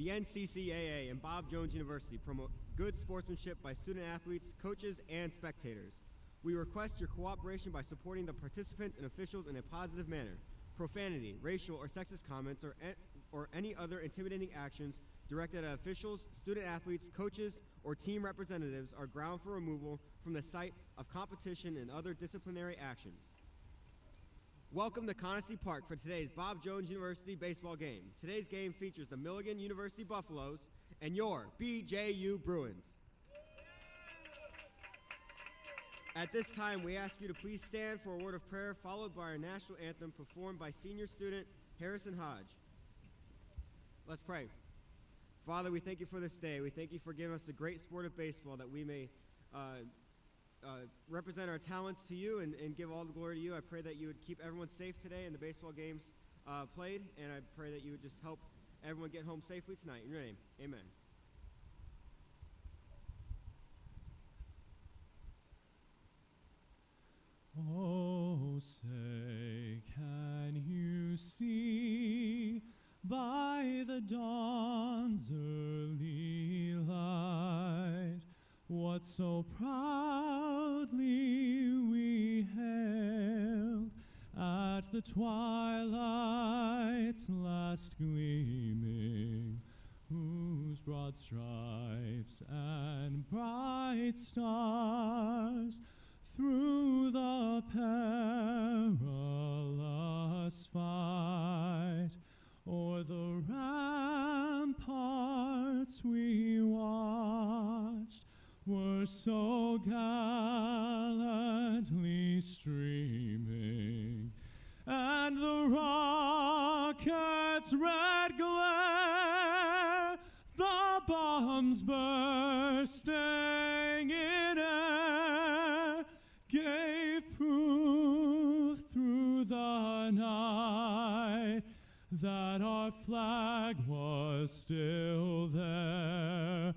The NCCAA and Bob Jones University promote good sportsmanship by student athletes, coaches, and spectators. We request your cooperation by supporting the participants and officials in a positive manner. Profanity, racial or sexist comments, or any other intimidating actions directed at officials, student athletes, coaches, or team representatives are ground for removal from the site of competition and other disciplinary actions. Welcome to Conestee Park for today's Bob Jones University baseball game. Today's game features the Milligan University Buffaloes and your BJU Bruins. At this time, we ask you to please stand for a word of prayer, followed by our national anthem performed by senior student Harrison Hodge. Let's pray. Father, we thank you for this day. We thank you for giving us the great sport of baseball, that we may represent our talents to you and give all the glory to you. I pray that you would keep everyone safe today in the baseball games played, and I pray that you would just help everyone get home safely tonight. In your name, amen. Oh, say, can you see by the dawn's early light what so proudly we hailed at the twilight's last gleaming, whose broad stripes and bright stars through the perilous fight o'er the ramparts we watched were so gallantly streaming, and the rocket's red glare, the bombs bursting in air, gave proof through the night that our flag was still there.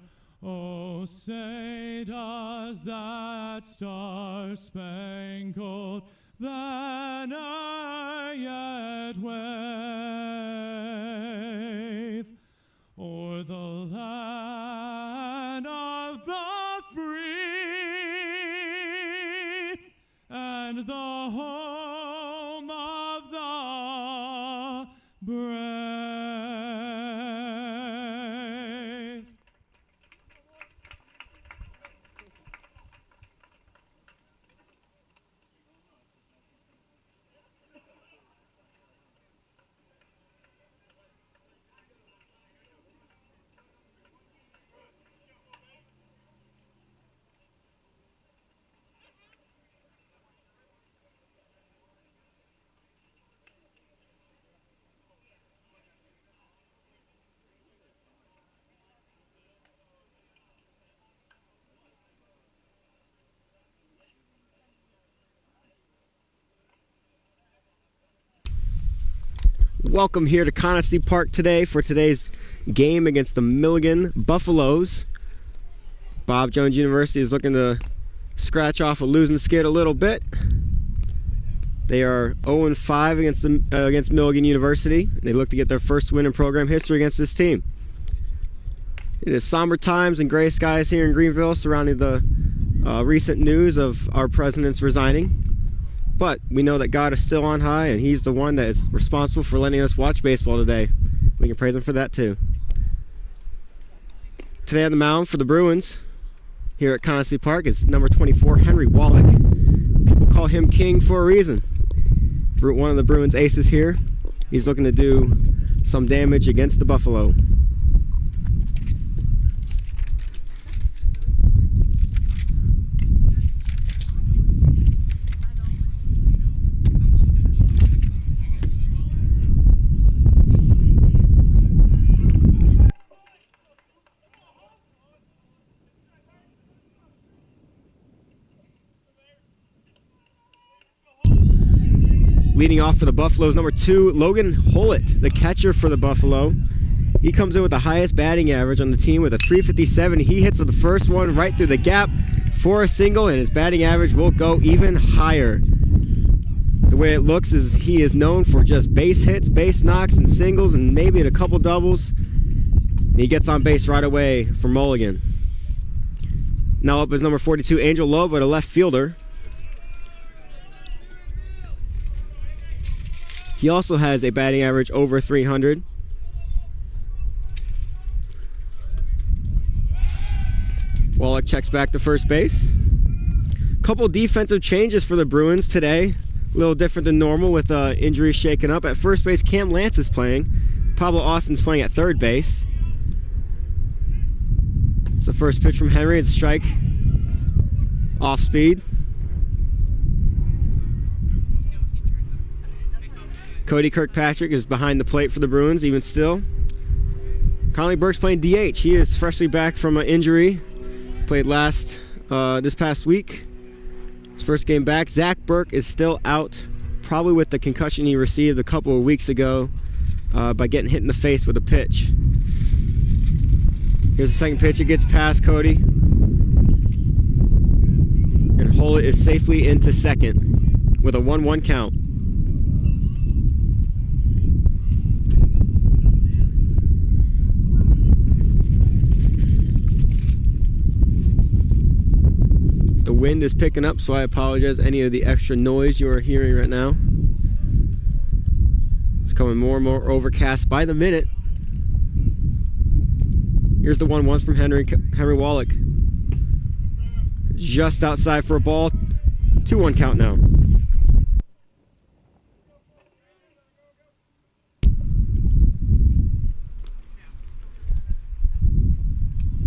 Oh, say, does that star-spangled banner yet wave o'er the land of the free and the home of the brave? Welcome here to Conestee Park today for today's game against the Milligan Buffaloes. Bob Jones University is looking to scratch off a losing skid a little bit. They are 0-5 against Milligan University. They look to get their first win in program history against this team. It is somber times and gray skies here in Greenville surrounding the recent news of our president's resigning. But we know that God is still on high, and he's the one that is responsible for letting us watch baseball today. We can praise him for that too. Today on the mound for the Bruins here at Conestee Park is number 24, Henry Wallach. People call him King for a reason. One of the Bruins aces here. He's looking to do some damage against the Buffalo. Leading off for the Buffaloes, number 2, Logan Hollett, the catcher for the Buffalo. He comes in with the highest batting average on the team with a .357. He hits the first one right through the gap for a single, and his batting average will go even higher. The way it looks is he is known for just base hits, base knocks, and singles, and maybe a couple doubles. And he gets on base right away for Milligan. Now up is number 42, Angel Lobo, the left fielder. He also has a batting average over 300. Wallach checks back to first base. Couple defensive changes for the Bruins today. A little different than normal with injuries shaken up. At first base, Cam Lance is playing. Pablo Austin's playing at third base. It's the first pitch from Henry. It's a strike. Off speed. Cody Kirkpatrick is behind the plate for the Bruins, even still. Conley Burke's playing DH. He is freshly back from an injury. Played this past week. His first game back. Zach Burke is still out, probably with the concussion he received a couple of weeks ago by getting hit in the face with a pitch. Here's the second pitch. It gets past Cody. And Hollett is safely into second with a 1-1 count. The wind is picking up, so I apologize any of the extra noise you are hearing right now. It's becoming more and more overcast by the minute. Here's the 1-1 from Henry Wallach. Just outside for a ball. 2-1 count now.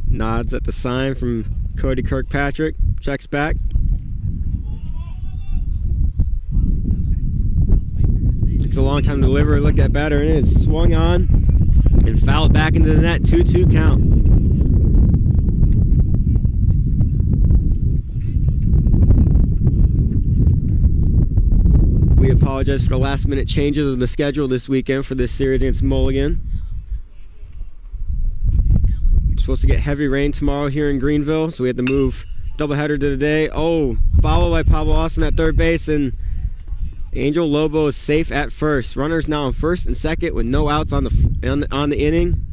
Nods at the sign from Cody Kirkpatrick. Checks back. Takes a long time to deliver. Look at that batter, and it is swung on and fouled back into the net. 2-2 count. We apologize for the last minute changes of the schedule this weekend for this series against Milligan. Supposed to get heavy rain tomorrow here in Greenville, so we had to move doubleheader to today. Oh, foul by Pablo Austin at third base, and Angel Lobo is safe at first. Runners now on first and second with no outs on the inning.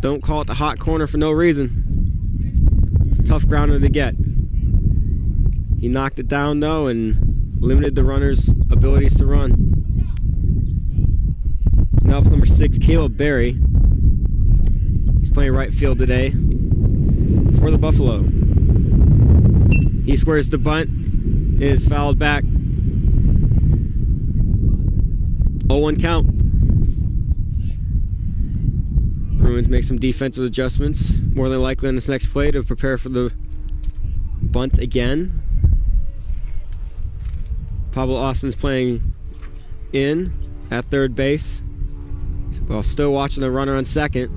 Don't call it the hot corner for no reason. It's a tough grounder to get. He knocked it down though and limited the runner's abilities to run. Now up number 6, Caleb Berry. He's playing right field today for the Buffalo. He squares the bunt. It is fouled back. 0-1 count. Bruins make some defensive adjustments, more than likely on this next play, to prepare for the bunt again. Pablo Austin's playing in at third base, while still watching the runner on second.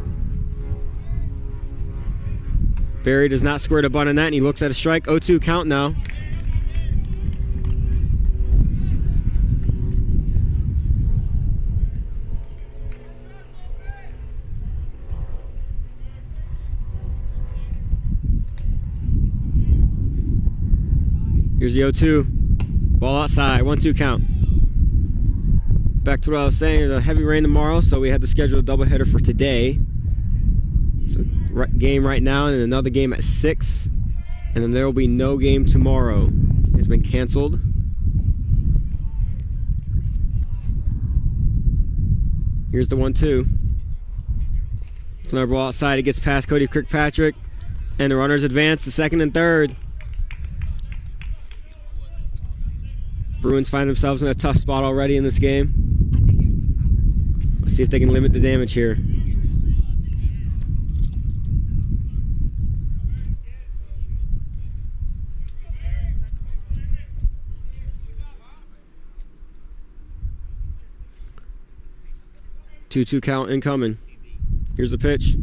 Barry does not square the bunt on that, and he looks at a strike. 0-2 count now. Here's the 0-2. Ball outside. 1-2 count. Back to what I was saying. There's a heavy rain tomorrow, so we had to schedule a doubleheader for today. So game right now and another game at 6. And then there will be no game tomorrow. It's been canceled. Here's the 1-2. It's another ball outside. It gets past Cody Kirkpatrick. And the runners advance to second and third. Bruins find themselves in a tough spot already in this game. Let's see if they can limit the damage here. Two count incoming. Here's the pitch.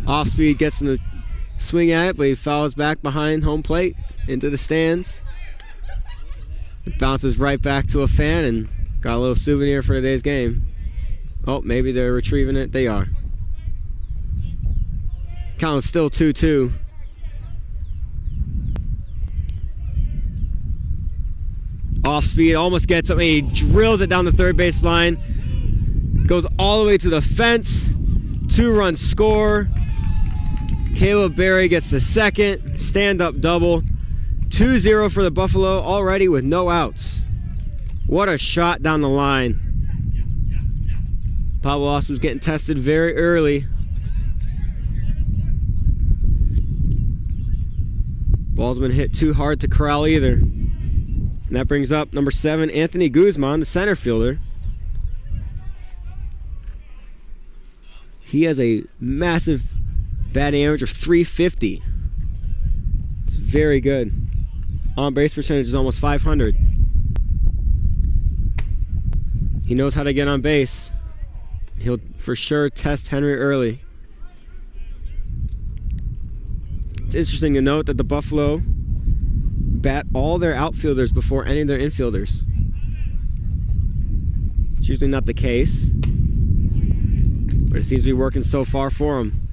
Off speed, gets in the swing at it, but he fouls back behind home plate into the stands. It bounces right back to a fan and got a little souvenir for today's game. Oh, maybe they're retrieving it. They are. Count is still 2-2. Off speed, almost gets him. He drills it down the third base line. Goes all the way to the fence. 2-run score. Caleb Berry gets the second. Stand-up double. 2-0 for the Buffalo already with no outs. What a shot down the line. Pablo Austin's getting tested very early. Ball's been hit too hard to corral either. And that brings up number 7, Anthony Guzman, the center fielder. He has a massive batting average of 350. It's very good. On-base percentage is almost 500. He knows how to get on base. He'll for sure test Henry early. It's interesting to note that the Buffalo bat all their outfielders before any of their infielders. It's usually not the case, but it seems to be working so far for him.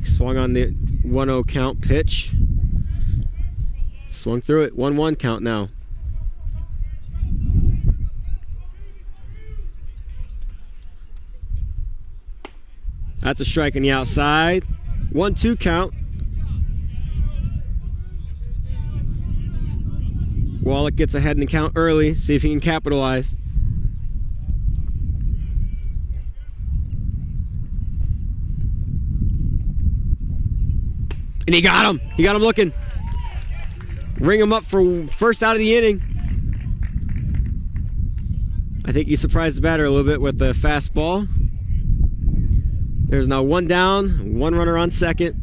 He swung on the 1-0 count pitch. Swung through it. 1-1 count now. That's a strike on the outside. 1-2 count. Wallach gets ahead in the count early. See if he can capitalize. And he got him. He got him looking. Ring him up for first out of the inning. I think he surprised the batter a little bit with the fastball. There's now 1 down, 1 runner on second.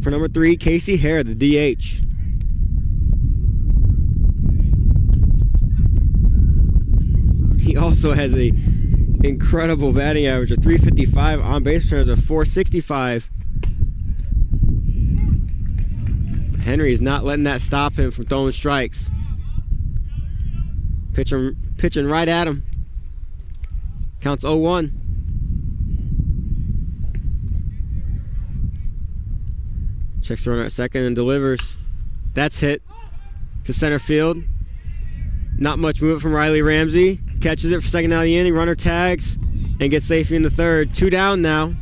For number 3, Casey Hare, the DH. He also has a incredible batting average of 355, on base percentage of 465. Henry is not letting that stop him from throwing strikes. Pitching right at him. Counts 0-1. Checks the runner at second and delivers. That's hit to center field. Not much movement from Riley Ramsey. Catches it for second out of the inning. Runner tags and gets safely in the third. 2 down now.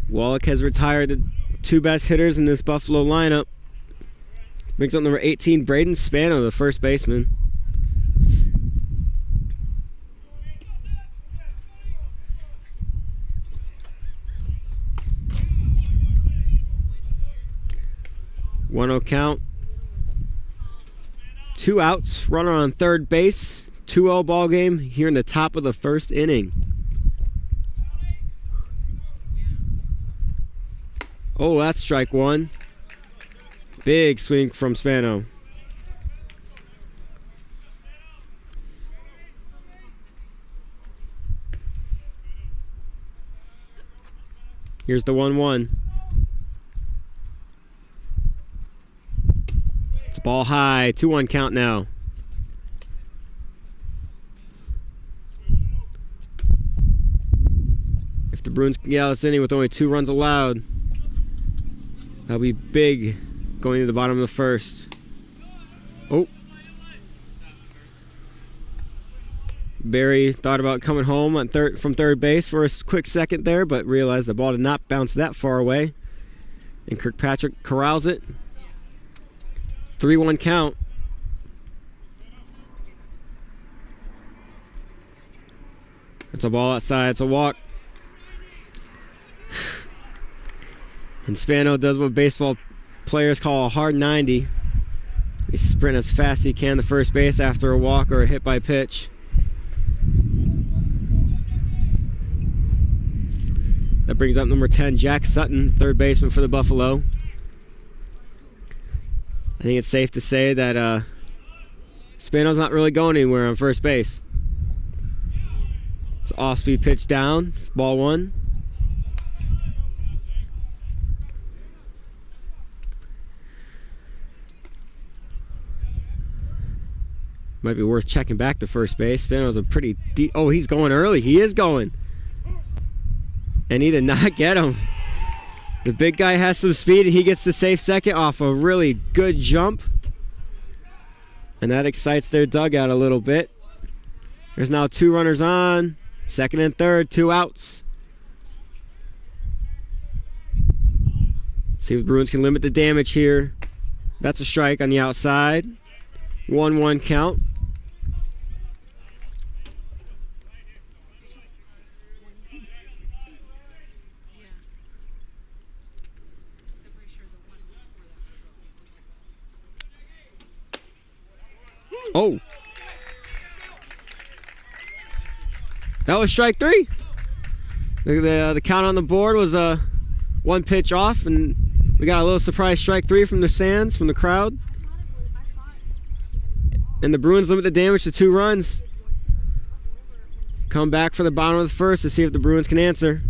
Wallach has retired the 2 best hitters in this Buffalo lineup. Brings up number 18, Braden Spano, the first baseman. One 0 count. 2 outs. Runner on third base. 2-0 ball game here in the top of the first inning. Oh, that's strike 1. Big swing from Spano. Here's the 1-1. It's a ball high. 2-1 count now. If the Bruins can get out of this inning with only 2 runs allowed, that'll be big going to the bottom of the first. Oh. Barry thought about coming home on from third base for a quick second there, but realized the ball did not bounce that far away. And Kirkpatrick corrals it. 3-1 count. It's a ball outside. It's a walk. And Spano does what baseball players call a hard 90. He sprints as fast as he can to first base after a walk or a hit by pitch. That brings up number 10, Jack Sutton, third baseman for the Buffalo. I think it's safe to say that Spano's not really going anywhere on first base. It's an off-speed pitch down, ball 1. Might be worth checking back to first base. Spano's a pretty deep. Oh, he's going early. He is going. And he did not get him. The big guy has some speed, and he gets the safe second off a really good jump. And that excites their dugout a little bit. There's now 2 runners on. Second and third, 2 outs. See if the Bruins can limit the damage here. That's a strike on the outside. 1-1 count. Oh. That was strike 3. The count on the board was 1 pitch off, and we got a little surprise strike 3 from the stands, from the crowd. And the Bruins limit the damage to 2 runs. Come back for the bottom of the first to see if the Bruins can answer.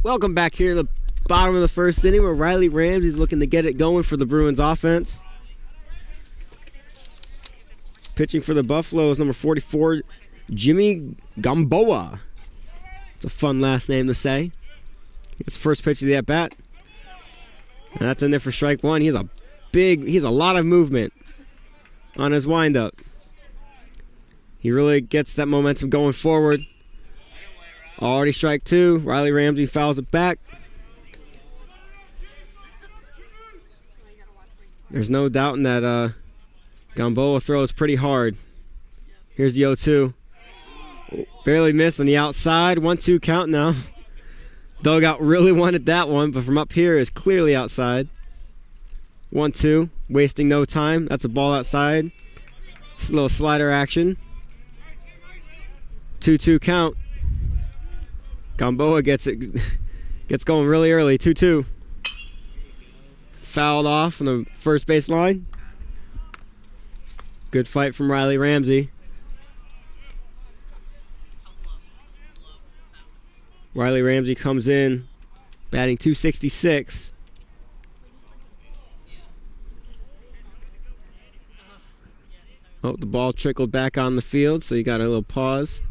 Welcome back here to the bottom of the first inning where Riley Ramsey's looking to get it going for the Bruins offense. Pitching for the Buffaloes, number 44, Jimmy Gamboa. It's a fun last name to say. It's the first pitch of the at-bat. And that's in there for strike 1. He has a lot of movement on his windup. He really gets that momentum going forward. Already strike 2. Riley Ramsey fouls it back. There's no doubting that Gamboa throws pretty hard. Here's the 0-2. Barely missed on the outside. 1-2 count now. Dugout really wanted that one, but from up here is clearly outside. 1-2. Wasting no time. That's a ball outside. It's a little slider action. 2-2 count. Gamboa gets going really early. 2-2. Fouled off on the first base line. Good fight from Riley Ramsey. Riley Ramsey comes in batting .266. Oh, the ball trickled back on the field, so you got a little pause.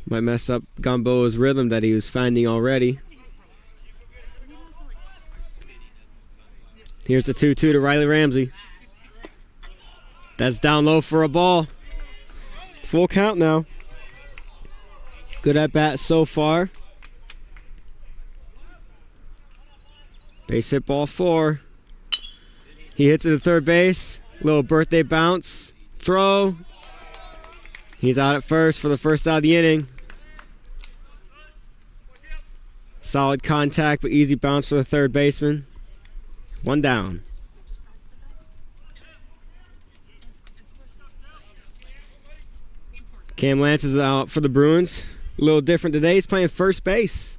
Might mess up Gamboa's rhythm that he was finding already. Here's the 2-2 to Riley Ramsey. That's down low for a ball. Full count now. Good at bat so far. Base hit ball 4. He hits it to third base. Little birthday bounce. Throw. He's out at first for the first out of the inning. Solid contact, but easy bounce for the third baseman. 1 down. Cam Lance is out for the Bruins. A little different today. He's playing first base.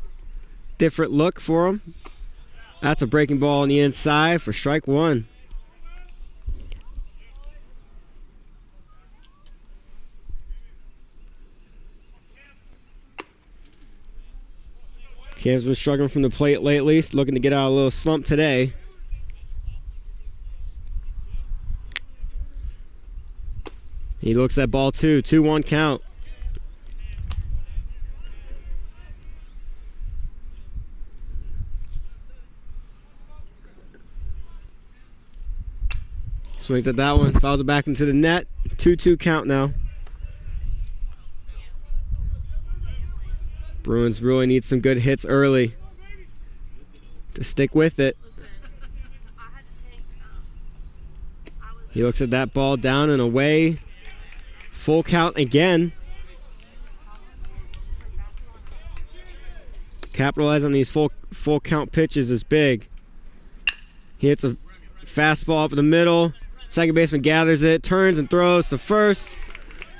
Different look for him. That's a breaking ball on the inside for strike 1. Cam's been struggling from the plate lately. He's looking to get out of a little slump today. He looks at ball 2. 2-1 count. Swings at that one. Fouls it back into the net. 2-2 count now. Bruins really need some good hits early to stick with it. He looks at that ball down and away. Full count again. Capitalize on these full count pitches is big. He hits a fastball up the middle. Second baseman gathers it, turns and throws to first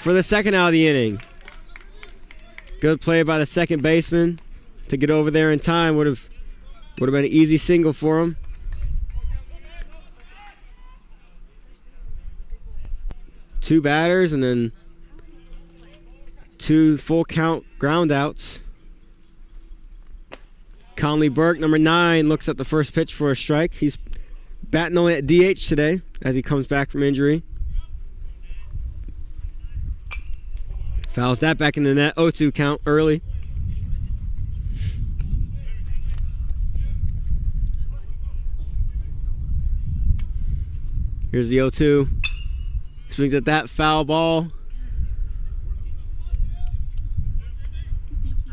for the second out of the inning. Good play by the second baseman to get over there in time. Would have been an easy single for him. Two batters and then 2 full count ground outs. Conley Burke, number 9, looks at the first pitch for a strike. He's batting only at DH today as he comes back from injury. Fouls that back in the net. 0-2 count early. Here's the 0-2. Swings at that foul ball.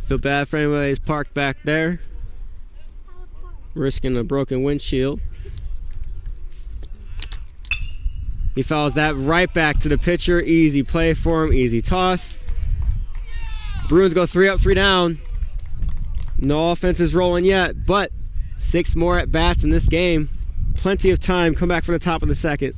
Feel bad for anybody who's parked back there, risking a broken windshield. He fouls that right back to the pitcher. Easy play for him. Easy toss. Bruins go 3 up, 3 down. No offense is rolling yet, but 6 more at bats in this game. Plenty of time. Come back for the top of the second.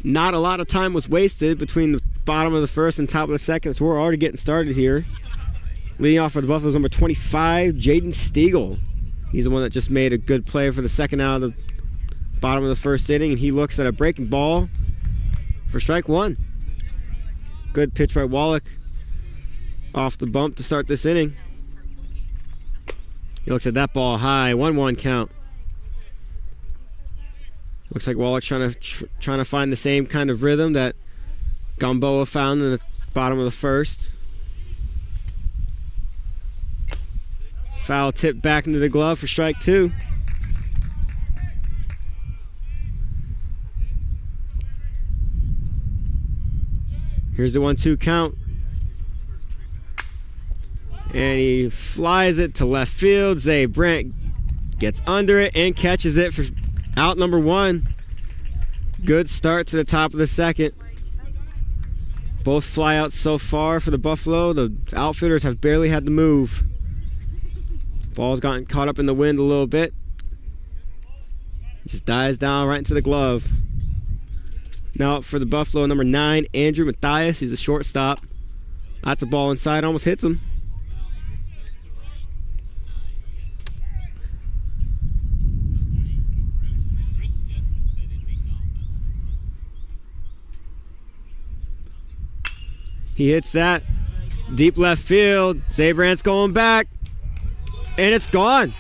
Not a lot of time was wasted between the bottom of the first and top of the second, so we're already getting started here. Leading off for the Buffaloes, number 25, Jaden Stiegel. He's the one that just made a good play for the second out of the bottom of the first inning, and he looks at a breaking ball for strike 1. Good pitch by Wallach off the bump to start this inning. He looks at that ball high, 1-1 count. Looks like Wallach trying to find the same kind of rhythm that Gamboa found in the bottom of the first. Foul tip back into the glove for strike 2. Here's the 1-2 count. And he flies it to left field. Zay Brandt gets under it and catches it for out number 1. Good start to the top of the second. Both flyouts so far for the Buffalo. The outfielders have barely had to move. Ball's gotten caught up in the wind a little bit. Just dies down right into the glove. Now up for the Buffalo, number 9, Andrew Mathias. He's a shortstop. That's a ball inside, almost hits him. He hits that deep left field. Zabrandt's going back, and it's gone.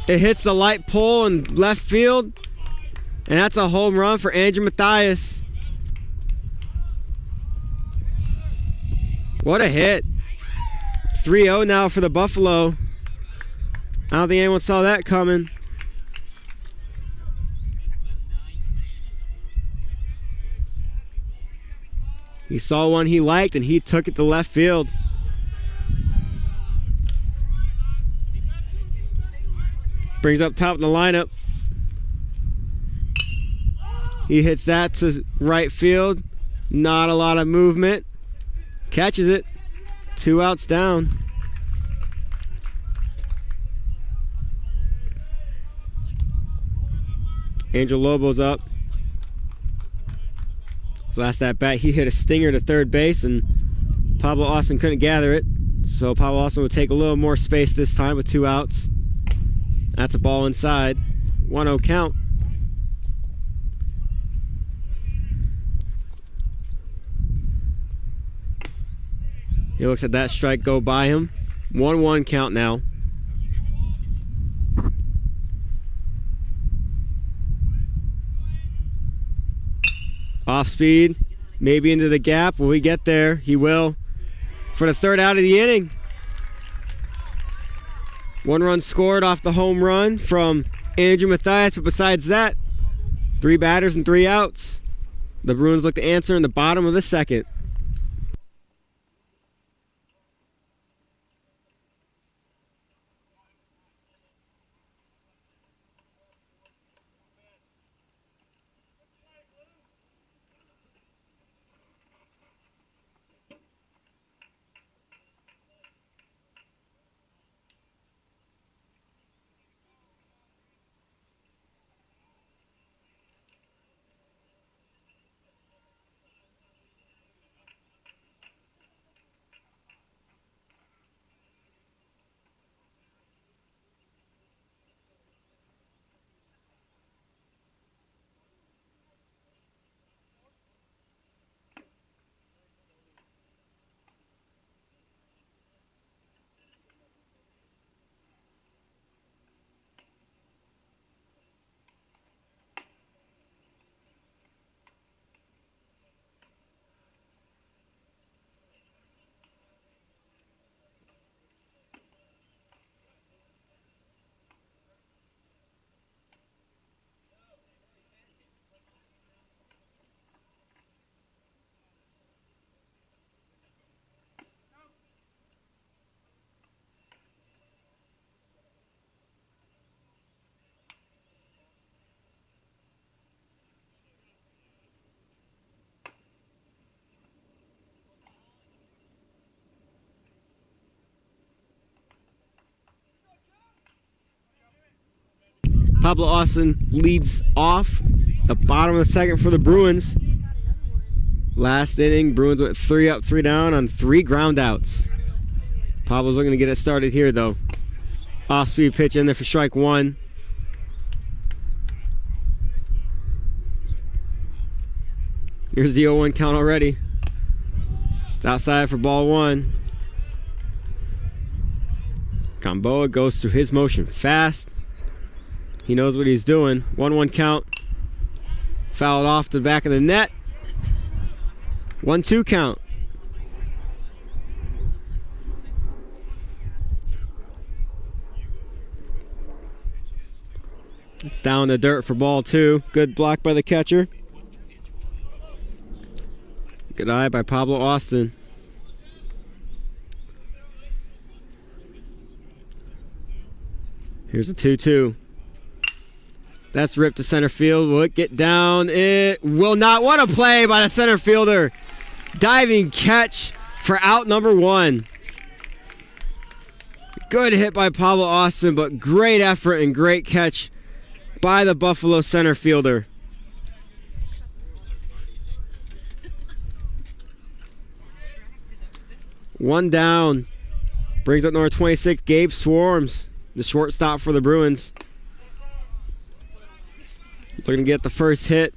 It hits the light pole in left field, and that's a home run for Andrew Mathias. What a hit. 3-0 now for the Buffalo. I don't think anyone saw that coming. He saw one he liked and he took it to left field. Brings up top of the lineup. He hits that to right field. Not a lot of movement. Catches it. 2 outs down. Angel Lobo's up. Last at bat, he hit a stinger to third base, and Pablo Austin couldn't gather it. So Pablo Austin would take a little more space this time with 2 outs. That's a ball inside. 1-0 count. He looks at that strike go by him. 1-1 count now. Off speed, maybe into the gap. Will he get there? He will. For the 3rd out of the inning. 1 run scored off the home run from Andrew Mathias, but besides that, 3 batters and 3 outs. The Bruins look to answer in the bottom of the 2nd. Pablo Austin leads off the bottom of the 2nd for the Bruins. Last inning, Bruins went 3 up, 3 down on 3 ground outs. Pablo's looking to get it started here, though. Off-speed pitch in there for strike 1. Here's the 0-1 count already. It's outside for ball 1. Gamboa goes through his motion fast. He knows what he's doing. 1-1 count. Fouled off to the back of the net. 1-2 count. It's down in the dirt for ball 2. Good block by the catcher. Good eye by Pablo Austin. Here's a 2-2. That's ripped to center field. Will it get down? It will not. What a play by the center fielder. Diving catch for out number 1. Good hit by Pablo Austin, but great effort and great catch by the Buffalo center fielder. One down. Brings up number 26, Gabe Swarms, the shortstop for the Bruins. Looking to get the first hit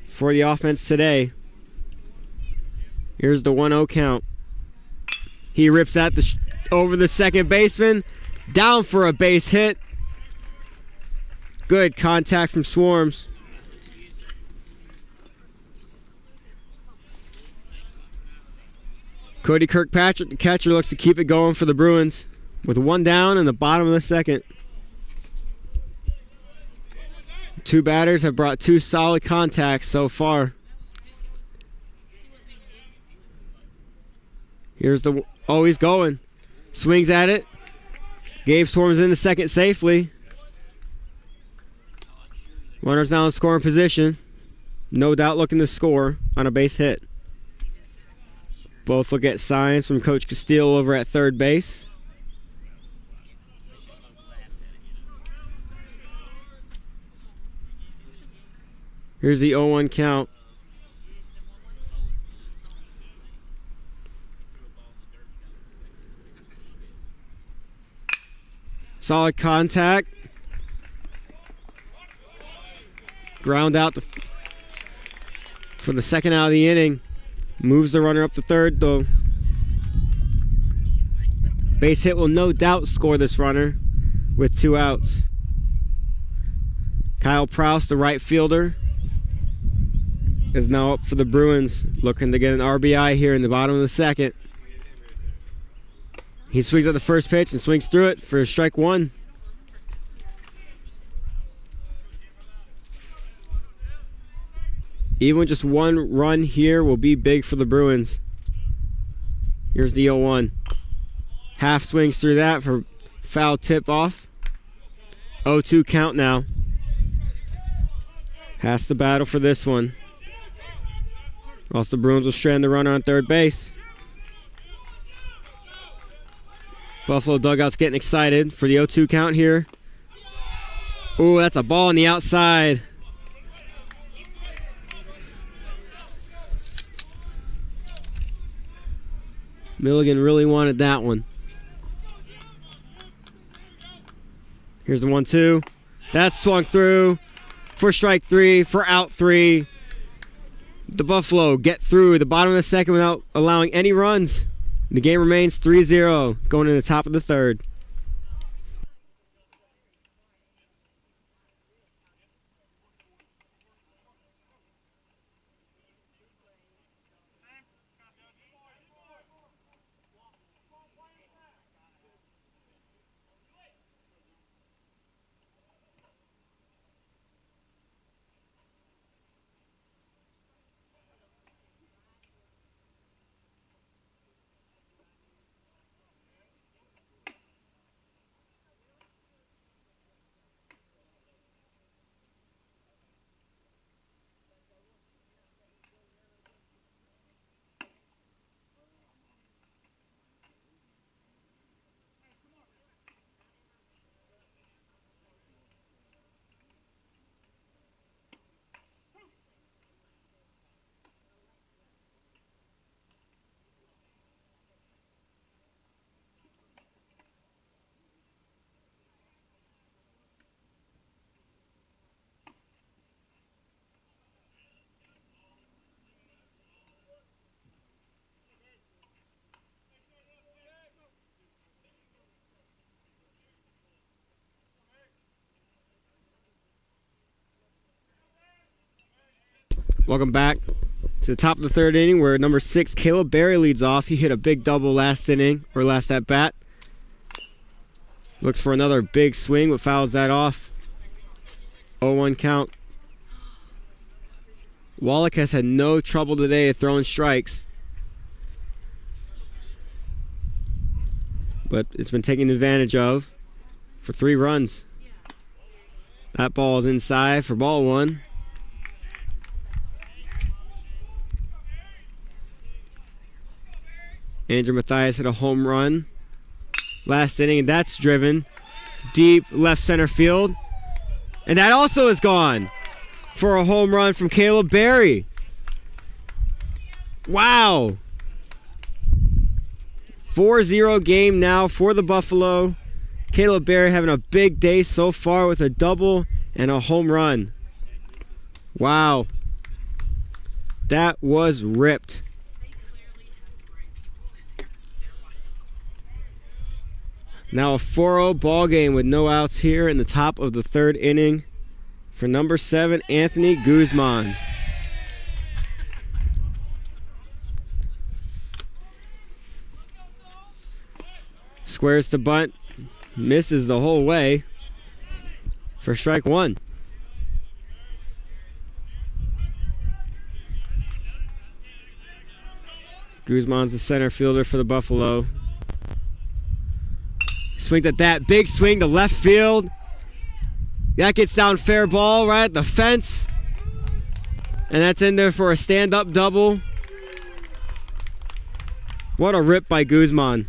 for the offense today. Here's the 1-0 count. He rips that over the second baseman. Down for a base hit. Good contact from Swarms. Cody Kirkpatrick, the catcher, looks to keep it going for the Bruins with one down in the bottom of the second. Two batters have brought two solid contacts so far. Here's the, oh, he's going. Swings at it. Gabe swarms into second safely. Runners now in scoring position. No doubt looking to score on a base hit. Both look at signs from Coach Castile over at third base. Here's the 0-1 count. Solid contact. Ground out for the second out of the inning. Moves the runner up to third, though. Base hit will no doubt score this runner with two outs. Kyle Prouse, the right fielder, is now up for the Bruins, looking to get an RBI here in the bottom of the second. He swings at the first pitch and swings through it for strike one. Even just one run here will be big for the Bruins. Here's the 0-1. Half swings through that for foul tip off. 0-2 count now. Has to battle for this one. Or else the Bruins will strand the runner on third base. Buffalo dugout's getting excited for the 0-2 count here. Ooh, that's a ball on the outside. Milligan really wanted that one. Here's the 1-2. That's swung through for strike three, for out three. The Buffalo get through the bottom of the second without allowing any runs. The game remains 3-0 going into the top of the third. Welcome back to the top of the third inning where number 6, Caleb Berry, leads off. He hit a big double last inning, or last at bat. Looks for another big swing, but fouls that off. 0-1 count. Wallach has had no trouble today throwing strikes, but it's been taken advantage of for 3 runs. That ball is inside for ball 1. Andrew Mathias hit a home run last inning, and that's driven deep left center field. And that also is gone for a home run from Caleb Berry. Wow. 4-0 game now for the Buffalo. Caleb Berry having a big day so far with a double and a home run. Wow. That was ripped. Now a 4-0 ball game with no outs here in the top of the third inning for number 7, Anthony Guzman. Squares to bunt. Misses the whole way for strike one. Guzman's the center fielder for the Buffalo. Swings at that. Big swing to left field. That gets down fair ball right at the fence. And that's in there for a stand-up double. What a rip by Guzman.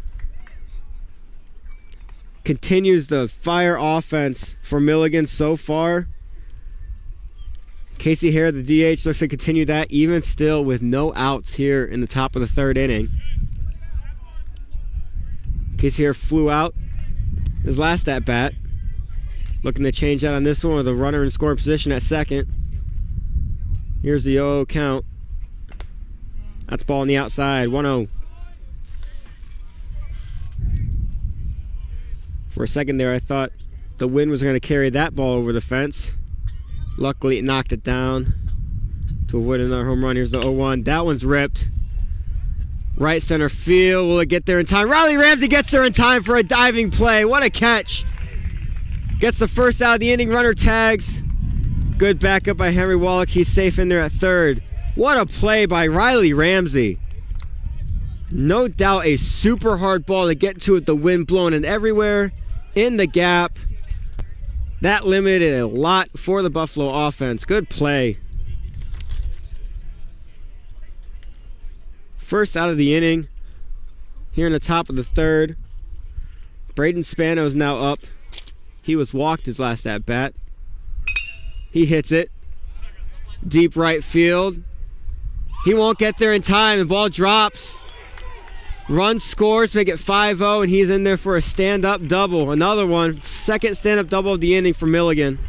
Continues the fire offense for Milligan so far. Casey Hare, the DH, looks to continue that even still with no outs here in the top of the third inning. Casey Hare flew out his last at bat. Looking to change that on this one with a runner in scoring position at second. Here's the 0-0 count. That's the ball on the outside, 1-0. For a second there, I thought the wind was going to carry that ball over the fence. Luckily, it knocked it down to avoid another home run. Here's the 0-1. That one's ripped. Right center field. Will it get there in time? Riley Ramsey gets there in time for a diving play. What a catch. Gets the first out of the inning. Runner tags. Good backup by Henry Wallach. He's safe in there at third. What a play by Riley Ramsey. No doubt a super hard ball to get to with the wind blowing in everywhere. In the gap. That limited a lot for the Buffalo offense. Good play. First out of the inning. Here in the top of the third. Braden Spano's now up. He was walked his last at bat. He hits it. Deep right field. He won't get there in time. The ball drops. Run scores, make it 5-0, and he's in there for a stand-up double. Another one. Second stand-up double of the inning for Milligan.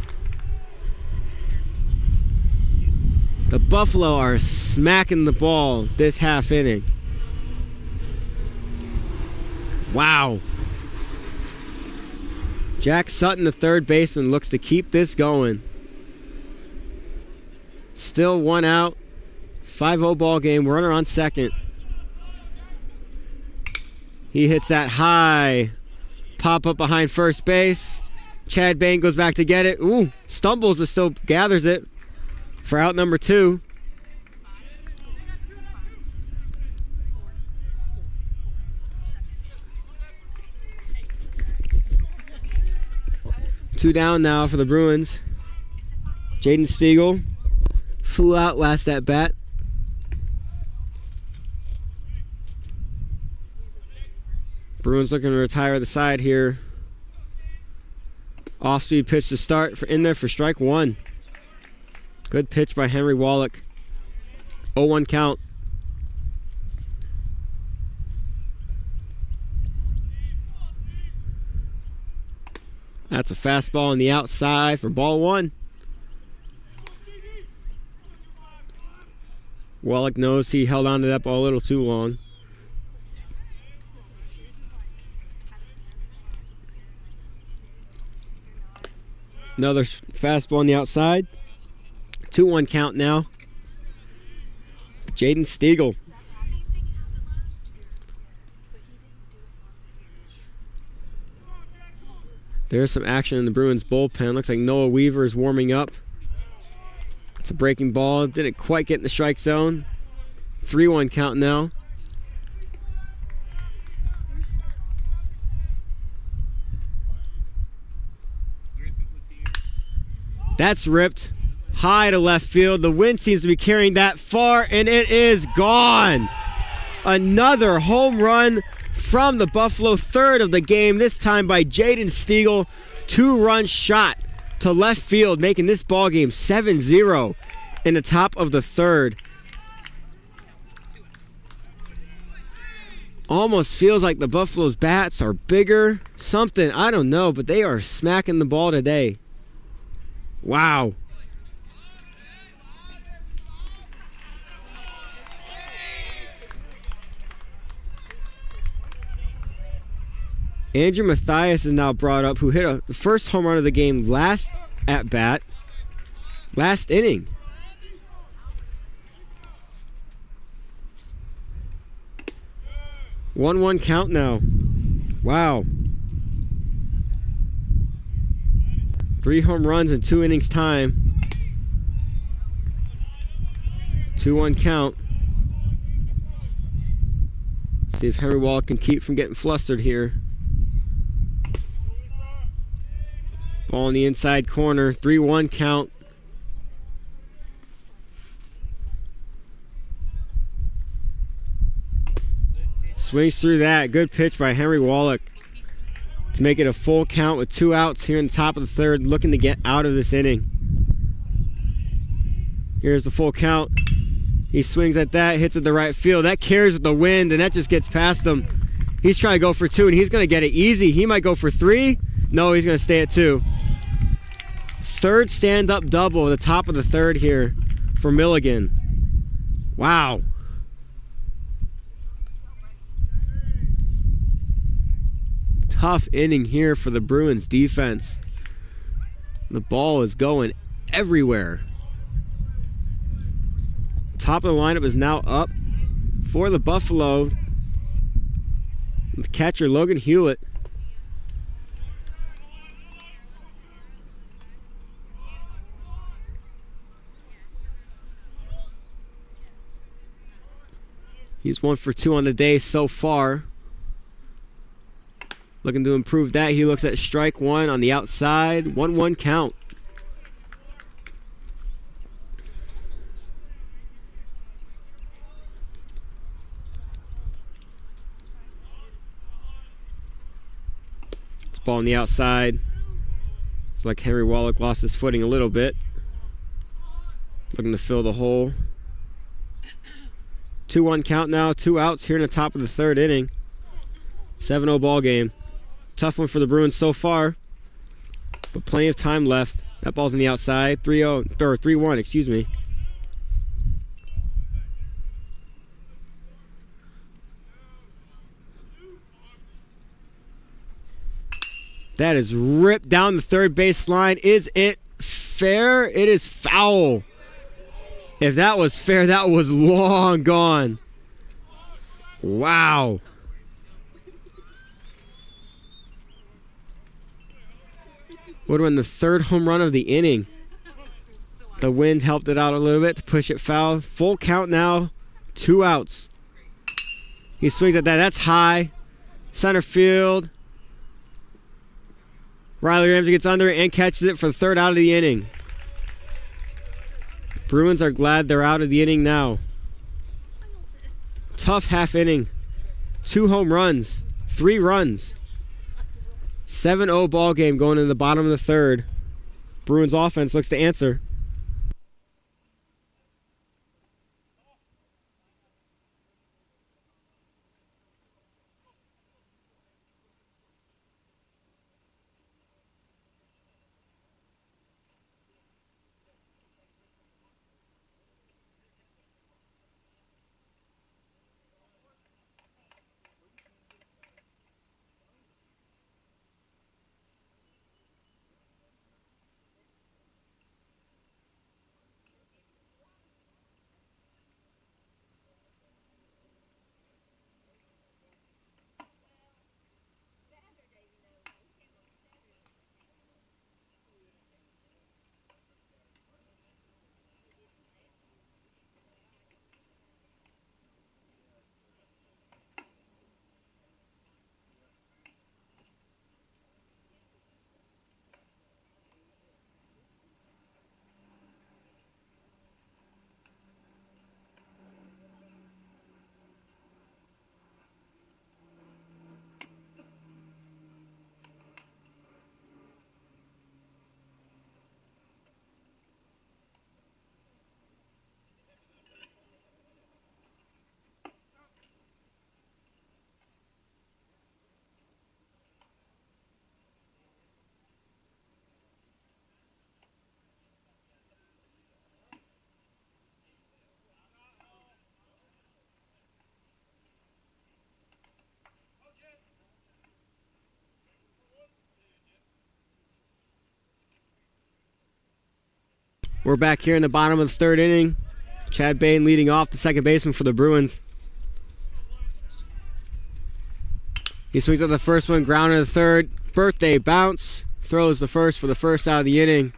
The Buffalo are smacking the ball this half inning. Wow. Jack Sutton, the third baseman, looks to keep this going. Still one out. 5-0 ball game. Runner on second. He hits that high. Pop up behind first base. Chad Bain goes back to get it. Ooh, stumbles but still gathers it for out number 2. Two down now for the Bruins. Jaden Stiegel flew out last at bat. Bruins looking to retire the side here. Off-speed pitch to start in there for strike one. Good pitch by Henry Wallach. 0-1 count. That's a fastball on the outside for ball one. Wallach knows he held on to that ball a little too long. Another fastball on the outside. 2-1 count now. Jaden Stiegel. There's some action in the Bruins bullpen. Looks like Noah Weaver is warming up. It's a breaking ball. Didn't quite get in the strike zone. 3-1 count now. That's ripped high to left field. The wind seems to be carrying that far, and it is gone. Another home run from the Buffalo, third of the game, this time by Jaden Stiegel. 2-run shot to left field, making this ball game 7-0 in the top of the third. Almost feels like the Buffalo's bats are bigger. Something, I don't know, but they are smacking the ball today. Wow. Andrew Mathias is now brought up, who hit a first home run of the game last at bat, last inning. One count now. Wow. 3 home runs in 2 innings time. 2-1 count. See if Henry Wall can keep from getting flustered here. Ball in the inside corner. 3-1 count. Swings through that. Good pitch by Henry Wallach to make it a full count with 2 outs here in the top of the third, looking to get out of this inning. Here's the full count. He swings at that, hits it the right field. That carries with the wind, and that just gets past him. He's trying to go for 2, and he's going to get it easy. He might go for 3. No, he's going to stay at 2. Third stand-up double at the top of the third here for Milligan. Wow. Tough inning here for the Bruins defense. The ball is going everywhere. Top of the lineup is now up for the Buffalo. The catcher, Logan Hewlett. He's 1 for 2 on the day so far. Looking to improve that. He looks at strike 1 on the outside. 1-1 count. This ball on the outside. It's like Henry Wallach lost his footing a little bit. Looking to fill the hole. 2-1 count now. 2 outs here in the top of the third inning. 7-0 ball game. Tough one for the Bruins so far, but plenty of time left. That ball's on the outside. 3-0 or 3-1, excuse me. That is ripped down the third base line. Is it fair? It is foul. If that was fair, that was long gone. Wow. Would have been the third home run of the inning. The wind helped it out a little bit to push it foul. Full count now. 2 outs. He swings at that. That's high. Center field. Riley Ramsey gets under it and catches it for the 3rd out of the inning. Bruins are glad they're out of the inning now. Tough half inning. 2 home runs. 3 runs. 7-0 ball game going into the bottom of the third. Bruins offense looks to answer. We're back here in the bottom of the third inning. Chad Bain leading off, the second baseman for the Bruins. He swings at the first one, ground to the third. Birthday bounce. Throws the first for the first out of the inning.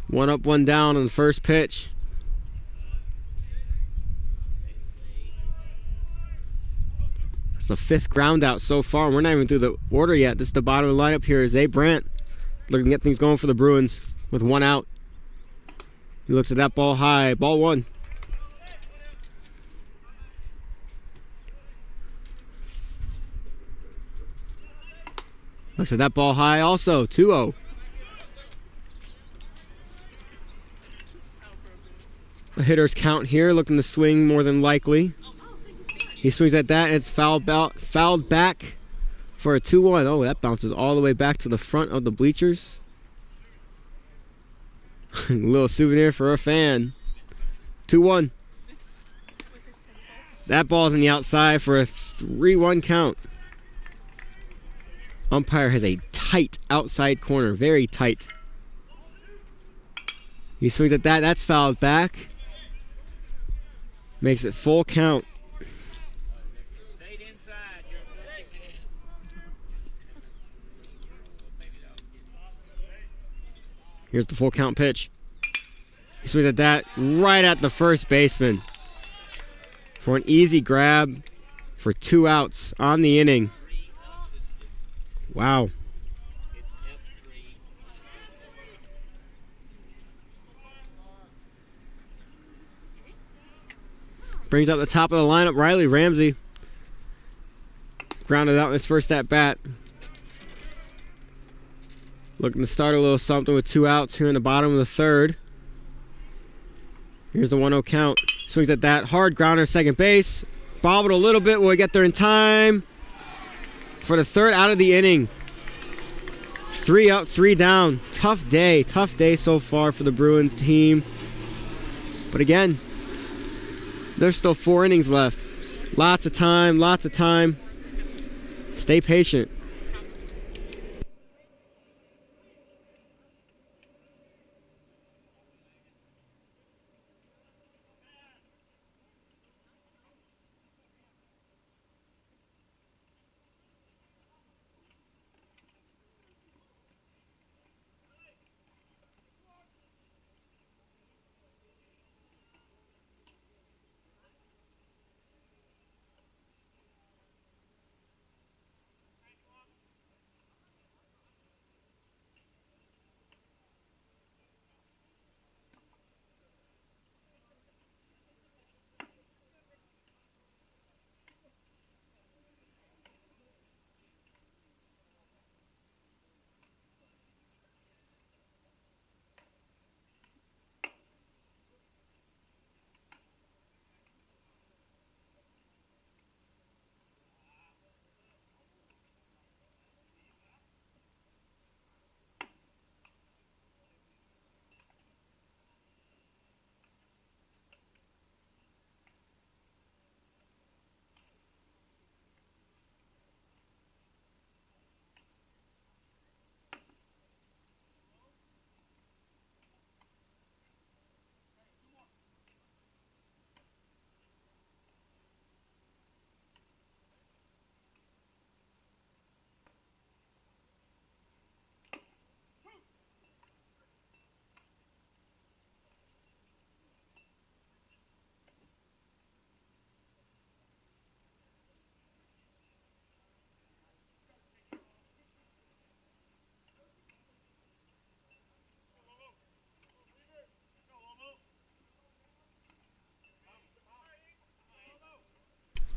1 up, 1 down on the first pitch. It's the 5th ground out so far. We're not even through the order yet. This is the bottom of the lineup here. Zay Brandt looking to get things going for the Bruins with 1 out. He looks at that ball high. Ball 1. Looks at that ball high also. 2-0. A hitter's count here, looking to swing more than likely. He swings at that, and it's fouled back for a 2-1. Oh, that bounces all the way back to the front of the bleachers. A little souvenir for a fan. 2-1. That ball's on the outside for a 3-1 count. Umpire has a tight outside corner, very tight. He swings at that, that's fouled back. Makes it full count. Here's the full count pitch. He swings at that right at the first baseman for an easy grab for 2 outs on the inning. Wow. Brings up the top of the lineup, Riley Ramsey. Grounded out in his first at bat. Looking to start a little something with 2 outs here in the bottom of the 3rd. Here's the 1-0 count. Swings at that hard grounder, second base. Bobbled a little bit. Will he get there in time? For the 3rd out of the inning. 3 up, 3 down. Tough day so far for the Bruins team. But again, there's still 4 innings left. Lots of time. Stay patient.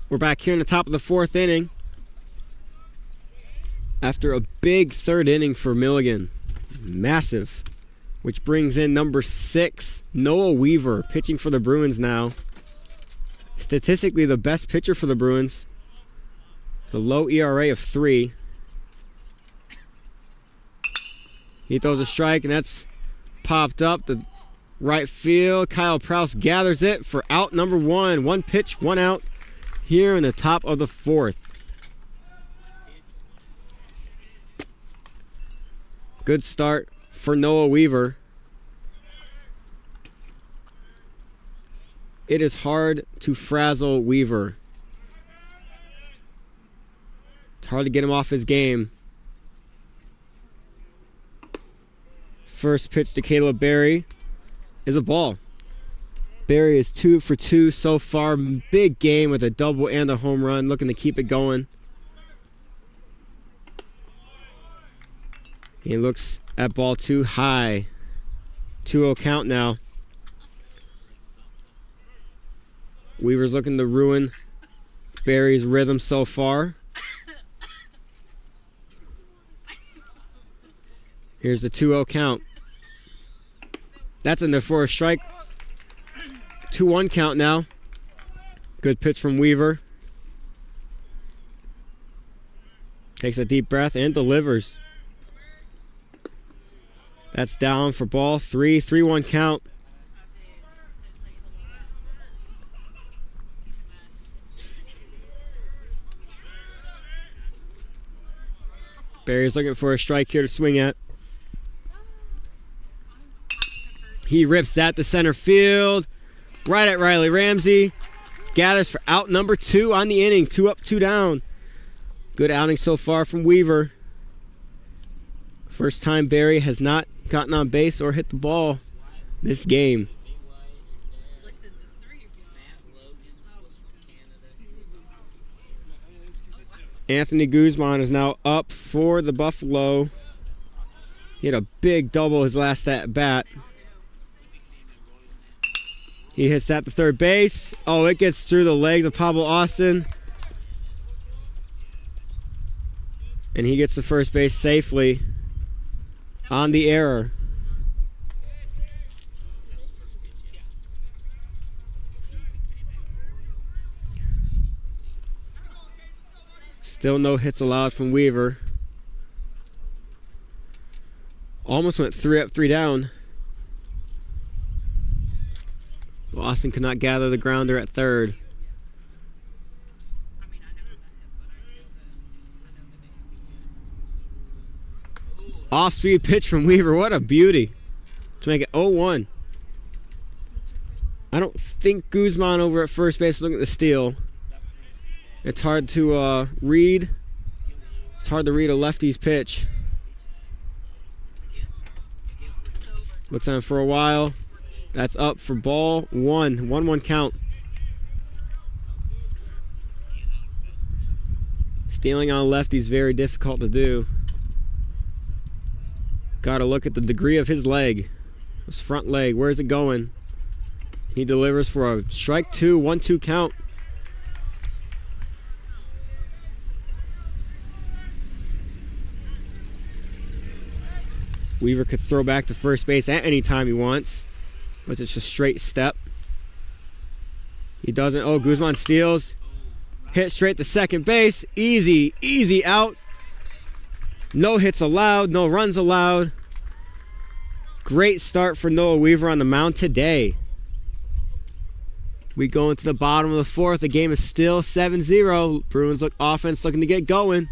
We're back here in the top of the 4th inning. After a big 3rd inning for Milligan. Massive. Which brings in number 6, Noah Weaver, pitching for the Bruins now. Statistically the best pitcher for the Bruins. It's a low ERA of 3. He throws a strike, and that's popped up the right field. Kyle Prouse gathers it for out number 1. 1 pitch, 1 out here in the top of the 4th. Good start for Noah Weaver. It is hard to frazzle Weaver. Hard to get him off his game. First pitch to Caleb Berry is a ball. Berry is 2 for 2 so far. Big game with a double and a home run. Looking to keep it going. He looks at ball 2 high. 2-0 count now. Weaver's looking to ruin Berry's rhythm so far. Here's the 2-0 count. That's in there for a strike. 2-1 count now. Good pitch from Weaver. Takes a deep breath and delivers. That's down for ball 3. 3-1 count. Berry's looking for a strike here to swing at. He rips that to center field. Right at Riley Ramsey. Gathers for out number 2 on the inning. 2 up, 2 down. Good outing so far from Weaver. First time Berry has not gotten on base or hit the ball this game. Anthony Guzman is now up for the Buffalo. He had a big double his last at bat. He hits that to third base. Oh, it gets through the legs of Pablo Austin. And he gets to first base safely on the error. Still no hits allowed from Weaver. Almost went 3 up, 3 down. Austin could not gather the grounder at third. Off-speed pitch from Weaver. What a beauty to make it 0-1. I don't think Guzman over at first base looking at the steal. It's hard to read. It's hard to read a lefty's pitch. Looks on for a while. That's up for ball 1. 1-1 count. Stealing on lefty is very difficult to do. Got to look at the degree of his leg. His front leg. Where's it going? He delivers for a strike 2. 1-2 count. Weaver could throw back to first base at any time he wants. But it's a straight step. He doesn't. Oh, Guzman steals. Hit straight to second base. Easy, easy out. No hits allowed, no runs allowed. Great start for Noah Weaver on the mound today. We go into the bottom of the 4th. The game is still 7-0. Bruins offense looking to get going.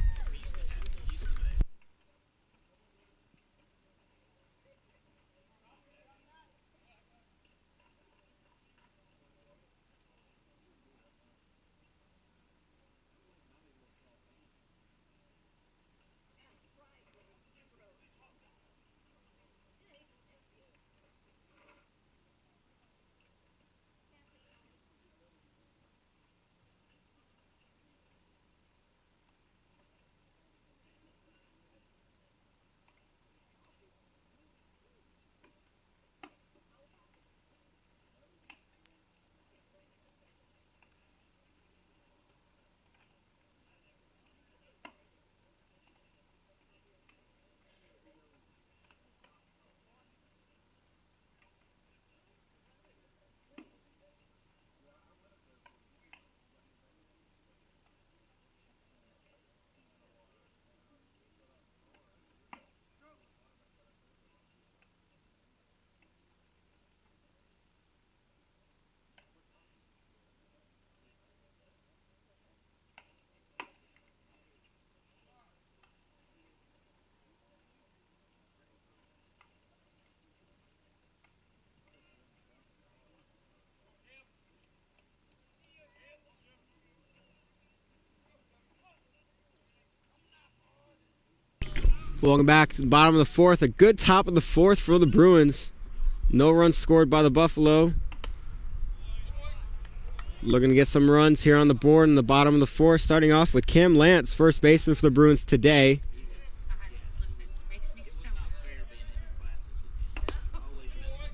Welcome back to the bottom of the fourth. A good top of the fourth for the Bruins. No runs scored by the Buffalo. Looking to get some runs here on the board in the bottom of the fourth. Starting off with Cam Lance, first baseman for the Bruins today.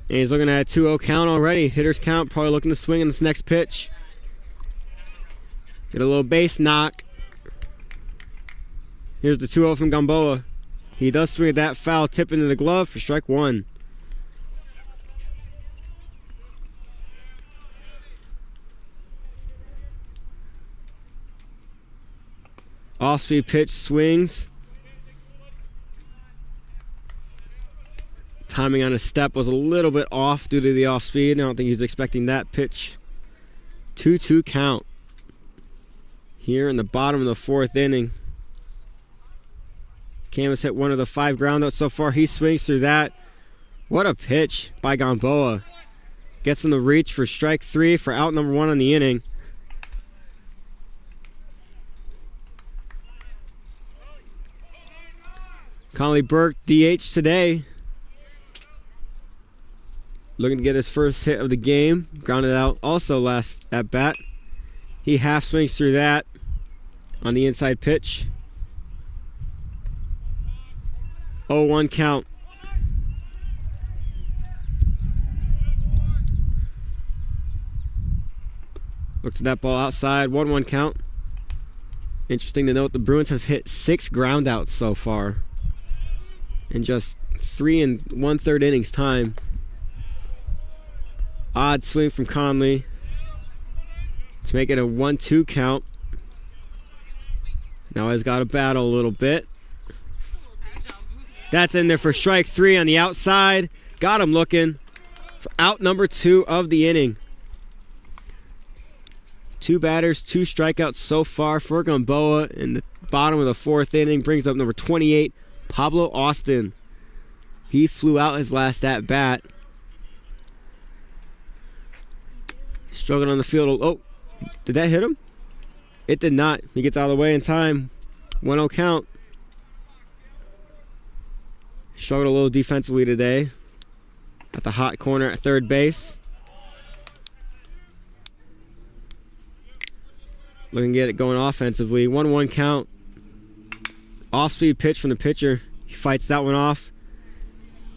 And he's looking at a 2-0 count already. Hitter's count, probably looking to swing in this next pitch. Get a little base knock. Here's the 2-0 from Gamboa. He does swing at that foul tip into the glove for strike one. Off-speed pitch swings. Timing on his step was a little bit off due to the off-speed. I don't think he was expecting that pitch. 2-2 count here in the bottom of the fourth inning. Cam has hit one of the 5 groundouts so far. He swings through that. What a pitch by Gamboa. Gets in the reach for strike 3 for out number 1 on the inning. Conley Burke DH today. Looking to get his first hit of the game. Grounded out also last at bat. He half swings through that on the inside pitch. 0-1 count. Looks at that ball outside. 1-1 count. Interesting to note the Bruins have hit 6 groundouts so far in just 3 1/3 innings time. Odd swing from Conley to make it a 1-2 count. Now he's got to battle a little bit. That's in there for strike 3 on the outside. Got him looking for out number 2 of the inning. 2 batters, 2 strikeouts so far for Gamboa in the bottom of the fourth inning. Brings up number 28, Pablo Austin. He flew out his last at bat. Struggling on the field. Oh, did that hit him? It did not. He gets out of the way in time. 1-0 count. Struggled a little defensively today at the hot corner at third base. Looking to get it going offensively. 1-1 count. Off-speed pitch from the pitcher. He fights that one off.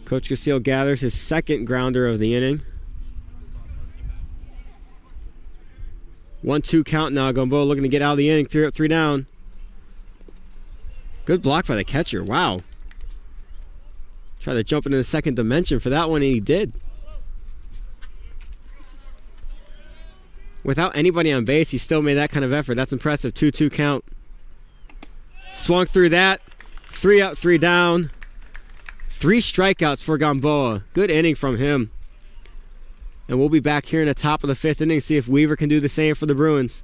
Coach Castillo gathers his second grounder of the inning. 1-2 count now. Gamboa looking to get out of the inning. 3 up, 3 down. Good block by the catcher. Wow. Tried to jump into the second dimension for that one, and he did. Without anybody on base, he still made that kind of effort. That's impressive. 2-2 count. Swung through that. 3 up, 3 down. 3 strikeouts for Gamboa. Good inning from him. And we'll be back here in the top of the 5th inning to see if Weaver can do the same for the Bruins.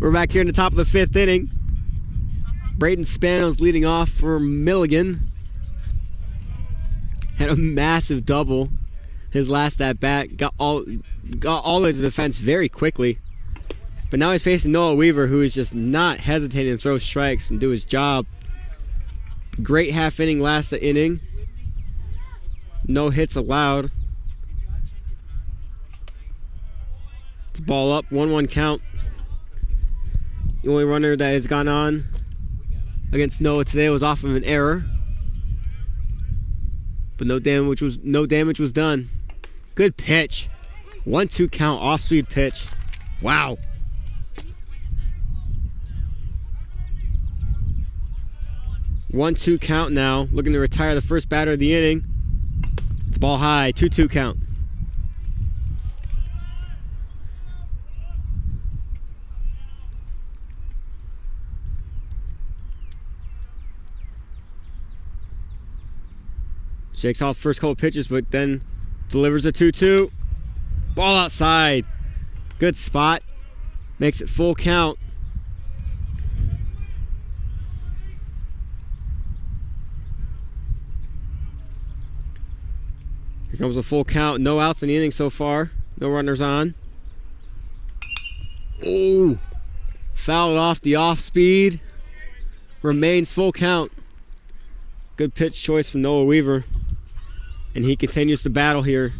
We're back here in the top of the 5th inning. Braden Spanos leading off for Milligan. Had a massive double his last at bat. Got all the way to the fence very quickly. But now he's facing Noah Weaver, who is just not hesitating to throw strikes and do his job. Great half inning last inning. No hits allowed. It's ball up, 1-1 count. The only runner that has gone on against Noah today was off of an error. But no damage was done. Good pitch. 1-2 count, off-speed pitch. Wow. One-two count now. Looking to retire the first batter of the inning. It's ball high, 2-2 count. Shakes off first couple pitches, but then delivers a 2-2. Ball outside. Good spot. Makes it full count. Here comes a full count. No outs in the inning so far. No runners on. Oh, fouled off the off speed. Remains full count. Good pitch choice from Noah Weaver. And he continues to battle here.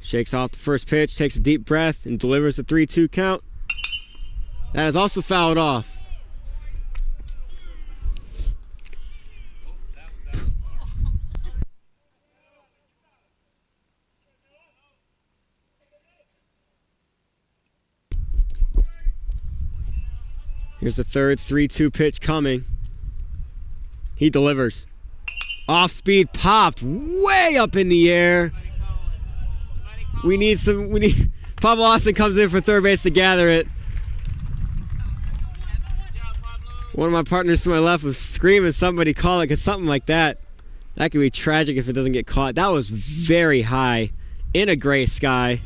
Shakes off the first pitch, takes a deep breath, and delivers a 3-2 count. That is also fouled off. Here's the third 3-2 pitch coming. He delivers. Off speed, popped way up in the air. Pablo Austin comes in for third base to gather it. One of my partners to my left was screaming somebody call it, because something like that could be tragic if it doesn't get caught. That was very high in a gray sky.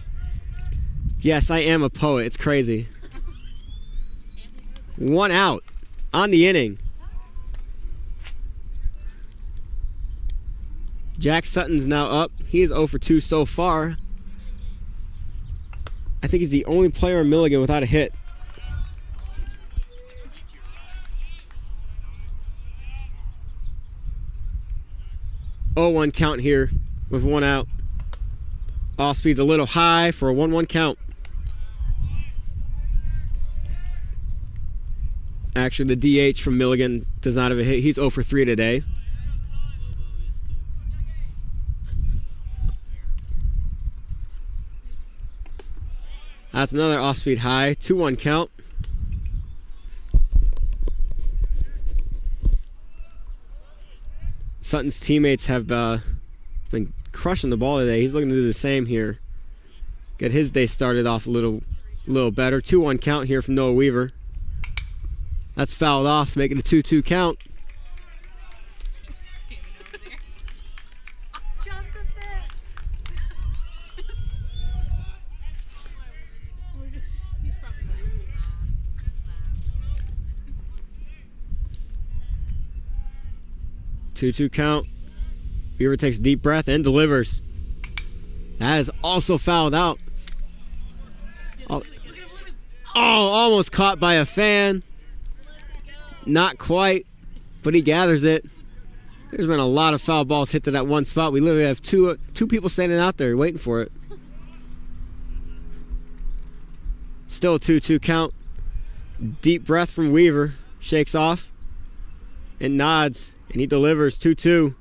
Yes, I am a poet. It's crazy. 1 out on the inning. Jack Sutton's now up. He is 0 for 2 so far. I think he's the only player in Milligan without a hit. Oh, 1 count here with 1 out. Off speed's a little high for a 1-1 count. Actually, the DH from Milligan does not have a hit. He's 0 for 3 today. That's another off-speed high. 2-1 count. Sutton's teammates have been crushing the ball today. He's looking to do the same here. Get his day started off a little better. 2-1 count here from Noah Weaver. That's fouled off to make it a 2-2 count. Jump the fence. He's probably like, 2-2 count. Weaver takes a deep breath and delivers. That is also fouled out. Oh, almost caught by a fan. Not quite, but he gathers it. There's been a lot of foul balls hit to that one spot. We literally have two people standing out there waiting for it. Still a 2-2 count. Deep breath from Weaver. Shakes off and nods, and he delivers 2-2.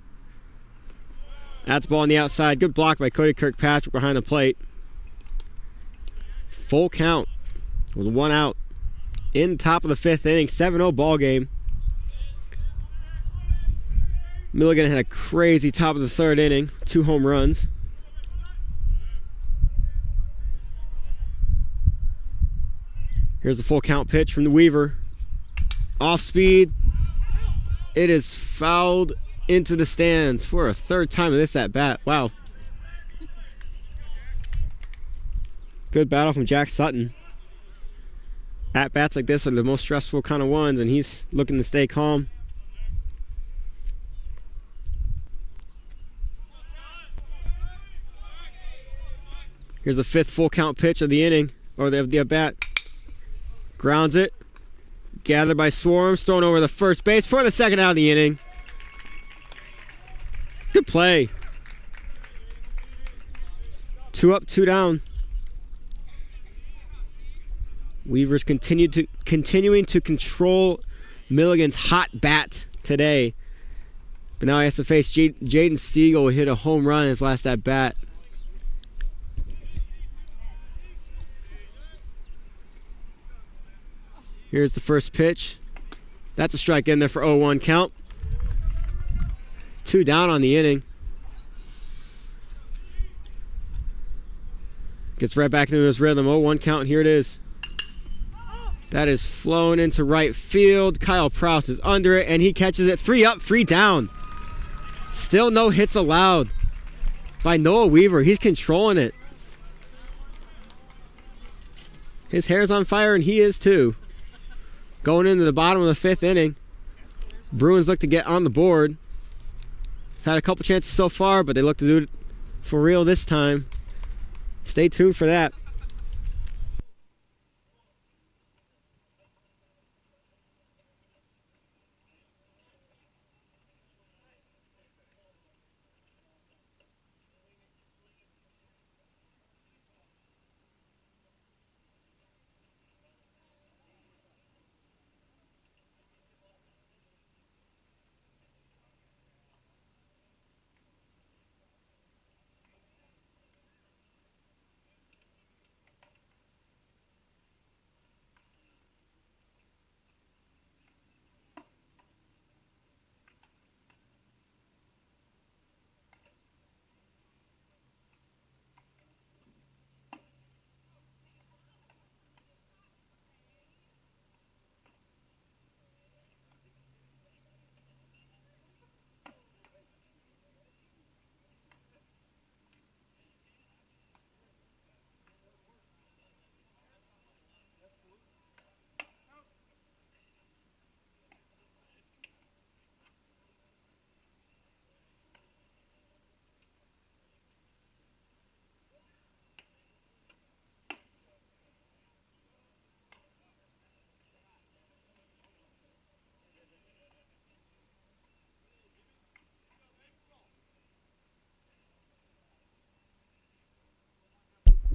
That's the ball on the outside. Good block by Cody Kirkpatrick behind the plate. Full count with 1 out. In top of the 5th inning, 7-0 ball game. Milligan had a crazy top of the 3rd inning, 2 home runs. Here's the full count pitch from the Weaver. Off speed. It is fouled into the stands for a third time in this at bat. Wow. Good battle from Jack Sutton. At bats like this are the most stressful kind of ones, and he's looking to stay calm. Here's the 5th full count pitch of the inning, or the at bat. Grounds it. Gathered by Swarms, thrown over the first base for the second out of the inning. Good play. 2 up, 2 down. Weaver's continuing to control Milligan's hot bat today. But now he has to face Jaden Siegel, who hit a home run in his last at bat. Here's the first pitch. That's a strike in there for 0-1 count. 2 down on the inning. Gets right back into his rhythm. 0-1 count. Here it is. That is flown into right field. Kyle Prouse is under it, and he catches it. 3 up, 3 down. Still no hits allowed by Noah Weaver. He's controlling it. His hair's on fire, and he is too. Going into the bottom of the 5th inning. Bruins look to get on the board. Had a couple chances so far, but they look to do it for real this time. Stay tuned for that.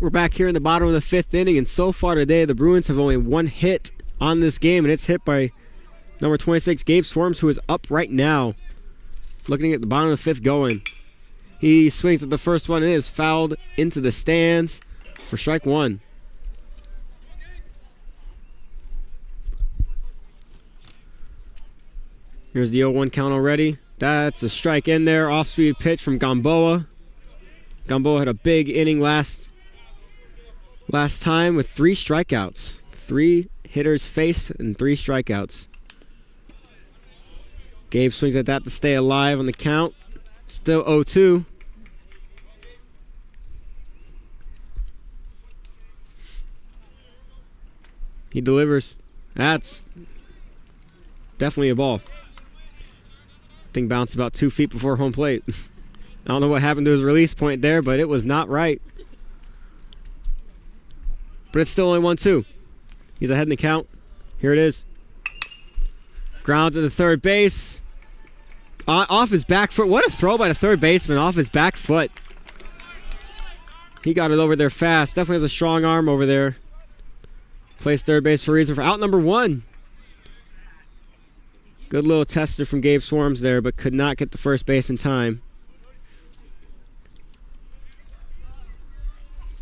We're back here in the bottom of the 5th inning, and so far today, the Bruins have only 1 hit on this game, and it's hit by number 26, Gabe Swarms, who is up right now. Looking at the bottom of the 5th going. He swings at the first one, and it is fouled into the stands for strike 1. Here's the 0-1 count already. That's a strike in there. Off-speed pitch from Gamboa. Gamboa had a big inning last time with 3 strikeouts. 3 hitters faced and 3 strikeouts. Gabe swings at that to stay alive on the count. Still 0-2. He delivers. That's definitely a ball. Thing bounced about 2 feet before home plate. I don't know what happened to his release point there, but it was not right. But it's still only 1-2. He's ahead in the count. Here it is. Ground to the third base. Off his back foot. What a throw by the third baseman off his back foot. He got it over there fast. Definitely has a strong arm over there. Plays third base for a reason for out number 1. Good little tester from Gabe Swarms there, but could not get the first base in time.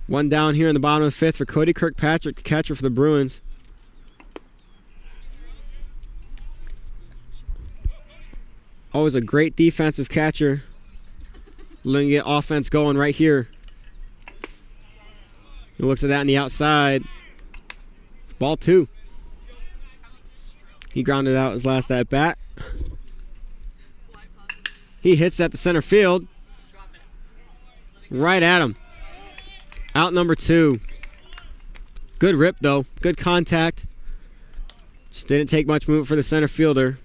1 down here in the bottom of the 5th for Cody Kirkpatrick, the catcher for the Bruins. Always a great defensive catcher. Looking to get offense going right here. He looks at that on the outside. Ball 2. He grounded out his last at bat. He hits at the center field. Right at him. Out number 2. Good rip, though. Good contact. Just didn't take much movement for the center fielder.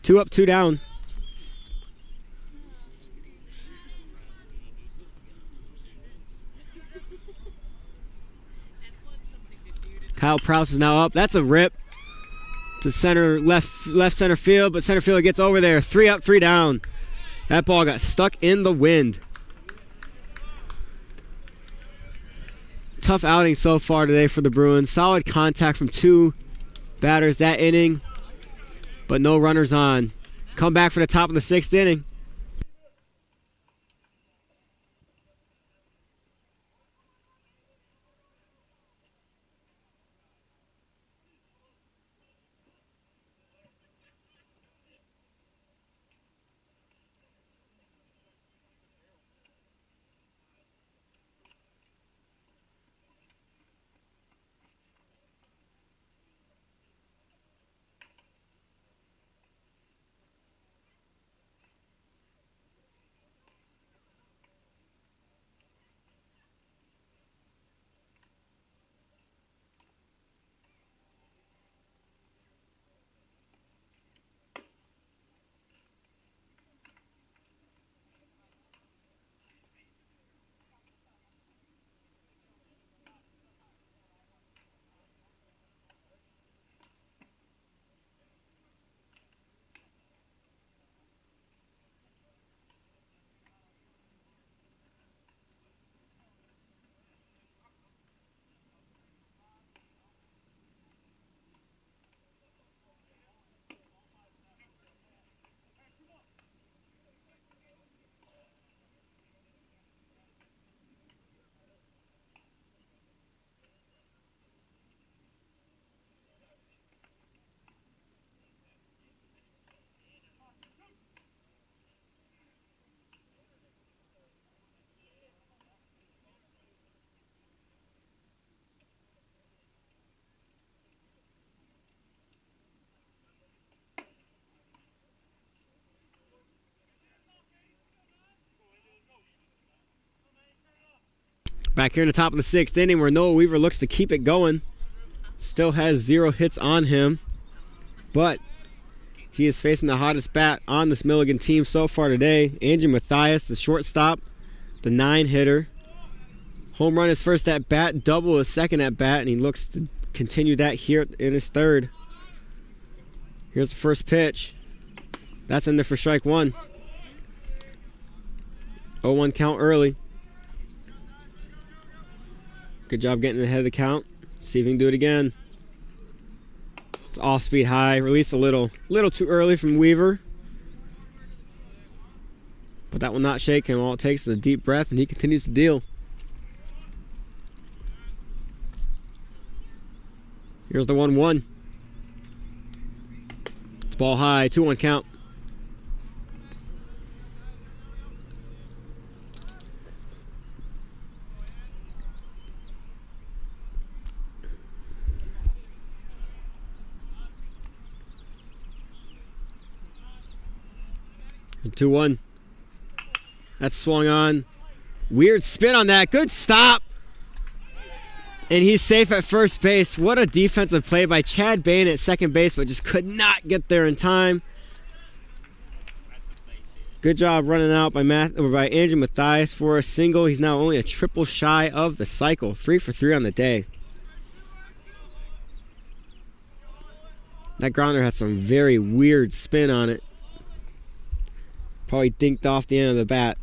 2 up, 2 down. Kyle Prowse is now up. That's a rip to center, left center field, but center fielder gets over there. 3 up, 3 down. That ball got stuck in the wind. Tough outing so far today for the Bruins. Solid contact from 2 batters that inning, but no runners on. Come back for the top of the 6th inning. Back here in the top of the 6th inning where Noah Weaver looks to keep it going. Still has 0 hits on him, but he is facing the hottest bat on this Milligan team so far today. Andrew Mathias, the shortstop, the 9-hitter. Home run his first at bat, double his second at bat, and he looks to continue that here in his 3rd. Here's the first pitch. That's in there for strike 1. 0-1 count early. Good job getting ahead of the count. See if he can do it again. It's off speed high. Released a little too early from Weaver. But that will not shake him. All it takes is a deep breath, and he continues to deal. Here's the 1-1. It's ball high. 2-1 count. And 2-1. That's swung on. Weird spin on that. Good stop. And he's safe at first base. What a defensive play by Chad Bain at second base, but just could not get there in time. Good job running out by Andrew Mathias for a single. He's now only a triple shy of the cycle. 3 for 3 on the day. That grounder had some very weird spin on it. Probably dinked off the end of the bat.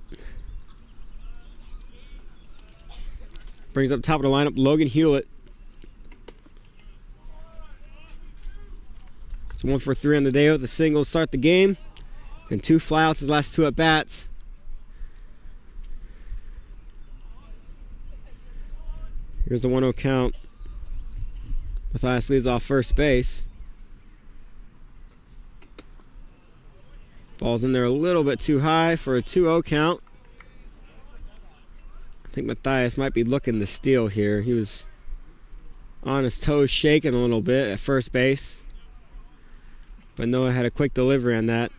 Brings up top of the lineup Logan Hewlett. It's 1 for 3 on the day with a single to start the game. And 2 flyouts his last 2 at bats. Here's the 1-0 count. Mathias leads off first base. Ball's in there a little bit too high for a 2-0 count. I think Mathias might be looking to steal here. He was on his toes shaking a little bit at first base. But Noah had a quick delivery on that.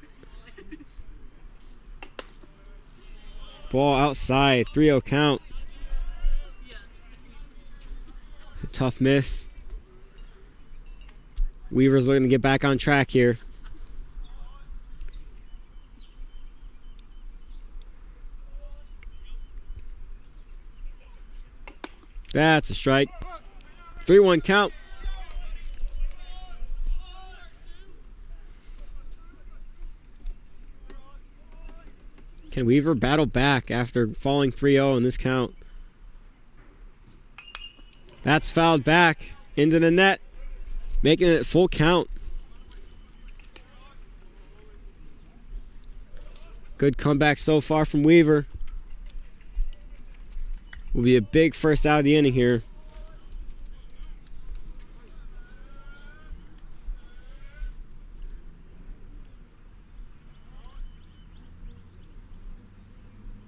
Ball outside, 3-0 count. A tough miss. Weaver's looking to get back on track here. That's a strike. 3-1 count. Can Weaver battle back after falling 3-0 in this count? That's fouled back into the net, making it full count. Good comeback so far from Weaver. Will be a big first out of the inning here.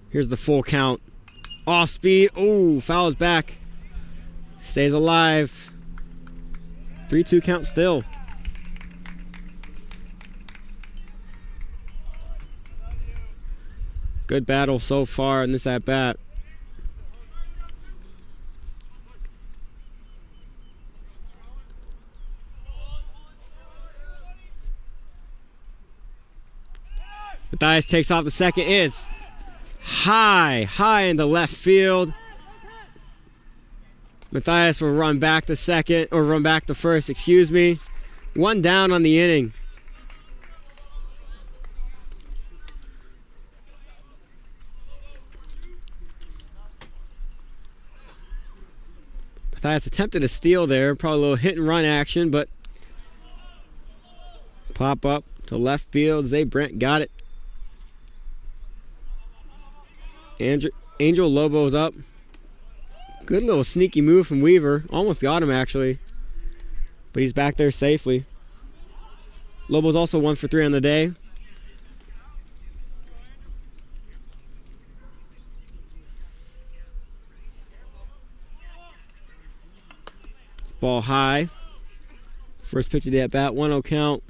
Here's the full count. Off speed. Oh, foul is back. Stays alive. 3-2 count still. Good battle so far in this at bat. Matthias takes off the second. It's high into left field. Matthias will run back to second, or run back to first, excuse me. One down on the inning. Matthias attempted a steal there, probably a little hit and run action, but pop up to left field. Zay Brent got it. Angel Lobo's up. Good little sneaky move from Weaver. Almost got him actually. But he's back there safely. Lobo's also 1 for 3 on the day. Ball high. First pitch of the at bat, 1-0 count.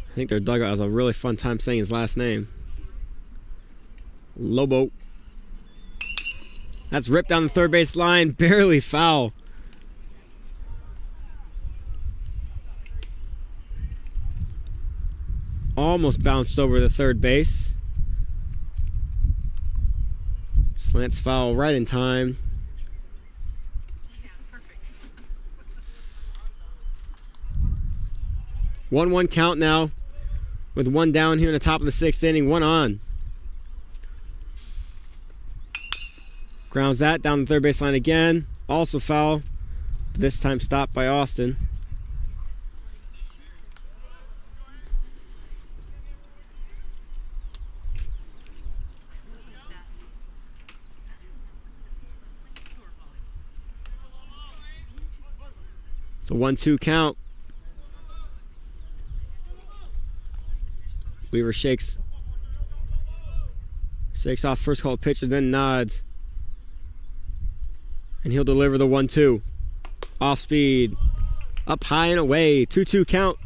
I think their dugout has a really fun time saying his last name. Lobo. That's ripped down the third base line, barely foul. Almost bounced over the third base. Slants foul right in time. 1-1 count now. With one down here in the top of the 6th inning, one on. Grounds that down the third baseline again. Also foul. This time stopped by Austin. It's a 1-2 count. Weaver shakes off first called pitch and then nods. And he'll deliver the 1-2. Off speed. Up high and away. 2-2 count.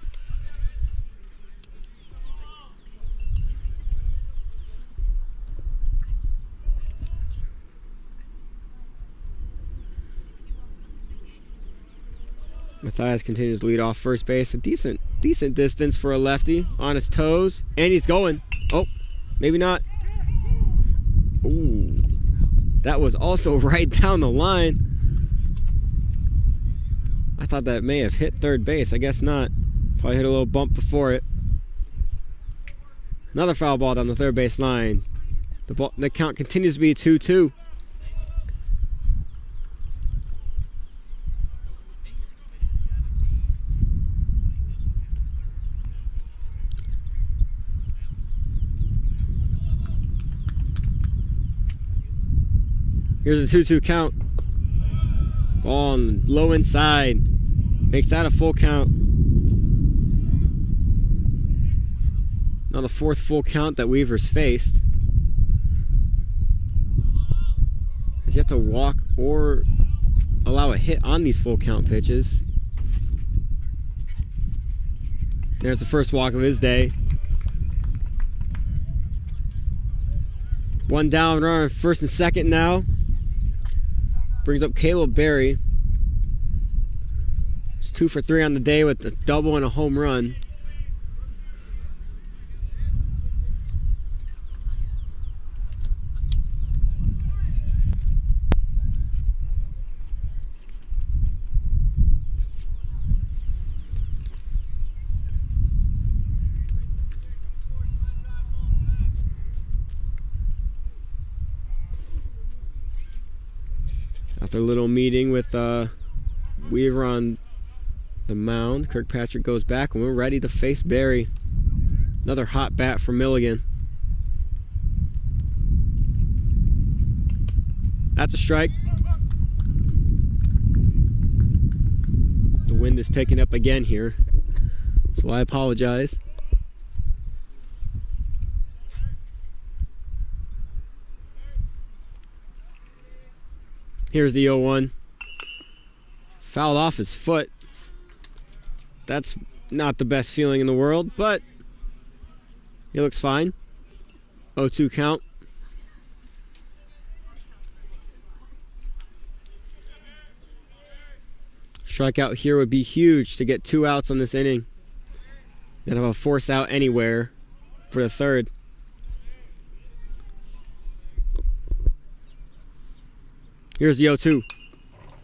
Matthias continues to lead off first base. A decent distance for a lefty. On his toes. And he's going. Oh, maybe not. Ooh. That was also right down the line. I thought that may have hit third base. I guess not. Probably hit a little bump before it. Another foul ball down the third base line. The count continues to be 2-2. Here's a 2-2 count. Ball on the low inside. Makes that a full count. Now the 4th full count that Weaver's faced. You have to walk or allow a hit on these full count pitches. There's the first walk of his day. One down runner, first and second now. Brings up Caleb Berry. It's 2 for 3 on the day with a double and a home run. After a little meeting with Weaver on the mound, Kirkpatrick goes back and we're ready to face Berry. Another hot bat for Milligan. That's a strike. The wind is picking up again here, so I apologize. Here's the 0-1. Fouled off his foot. That's not the best feeling in the world, but he looks fine. 0-2 count. Strikeout here would be huge to get 2 outs on this inning. Then have a force out anywhere for the third. Here's the 0-2.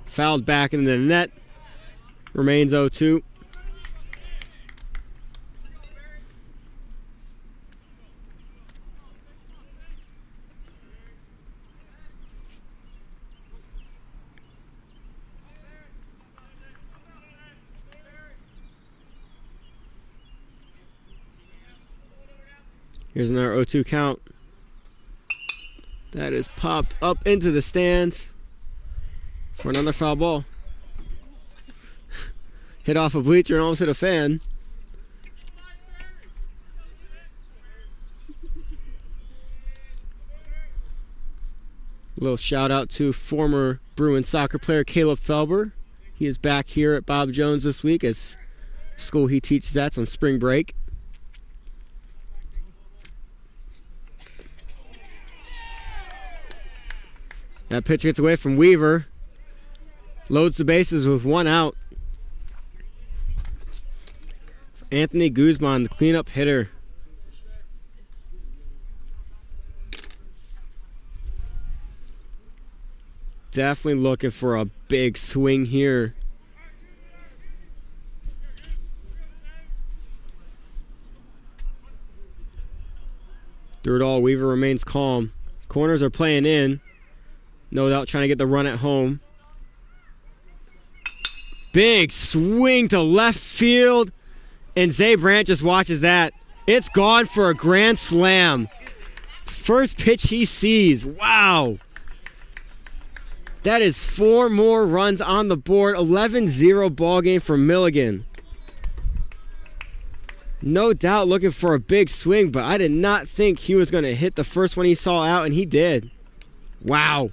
Fouled back into the net. Remains 0-2. Here's another 0-2 count. That is popped up into the stands for another foul ball. Hit off a bleacher and almost hit a fan. A little shout out to former Bruins soccer player Caleb Felber. He is back here at Bob Jones this week as school he teaches at's on spring break. That pitch gets away from Weaver. Loads the bases with 1 out. Anthony Guzman, the cleanup hitter. Definitely looking for a big swing here. Through it all, Weaver remains calm. Corners are playing in. No doubt trying to get the run at home. Big swing to left field. And Zay Brandt just watches that. It's gone for a grand slam. First pitch he sees. Wow. That is 4 more runs on the board. 11-0 ball game for Milligan. No doubt looking for a big swing, but I did not think he was going to hit the first one he saw out, and he did. Wow.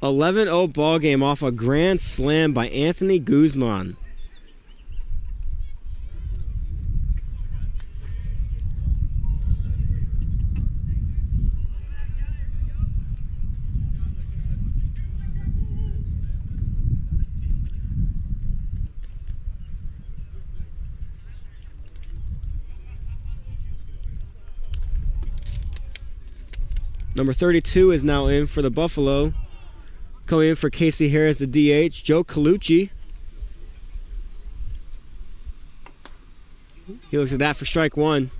11-0 ball game off a grand slam by Anthony Guzman. Number 32 is now in for the Buffalo. Coming in for Casey Harris, the DH, Joe Colucci. He looks at that for strike 1.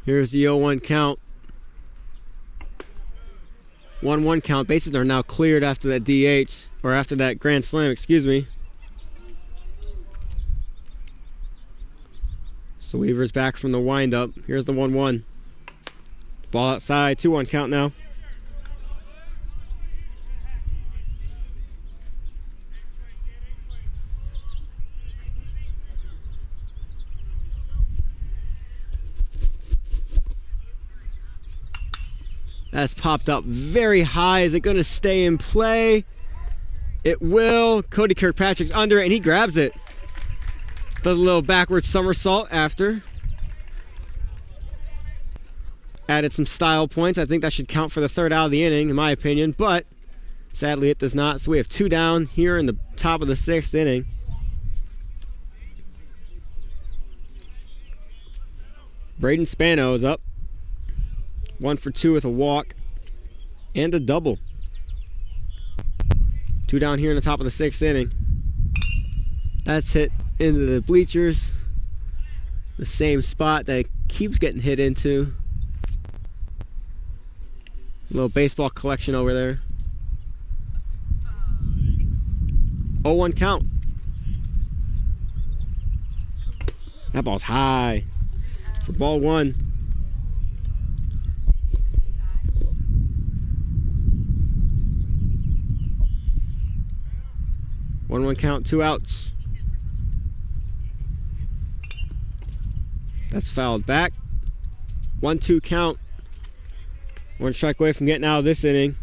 Here's the 0-1 count. 1-1 count. Bases are now cleared after that DH, or after that grand slam, excuse me. So Weaver's back from the windup. Here's the 1-1. Ball outside, 2-1 count now. That's popped up very high. Is it going to stay in play? It will. Cody Kirkpatrick's under it, and he grabs it. Does a little backward somersault after. Added some style points. I think that should count for the third out of the inning, in my opinion, but sadly it does not. So we have 2 down here in the top of the 6th inning. Braden Spano is up. 1 for 2 with a walk and a double. 2 down here in the top of the 6th inning. That's hit into the bleachers. The same spot that it keeps getting hit into. A little baseball collection over there. 0-1 count. That ball's high for ball 1. One count, 2 outs. That's fouled back. 1-2 count. 1 strike away from getting out of this inning.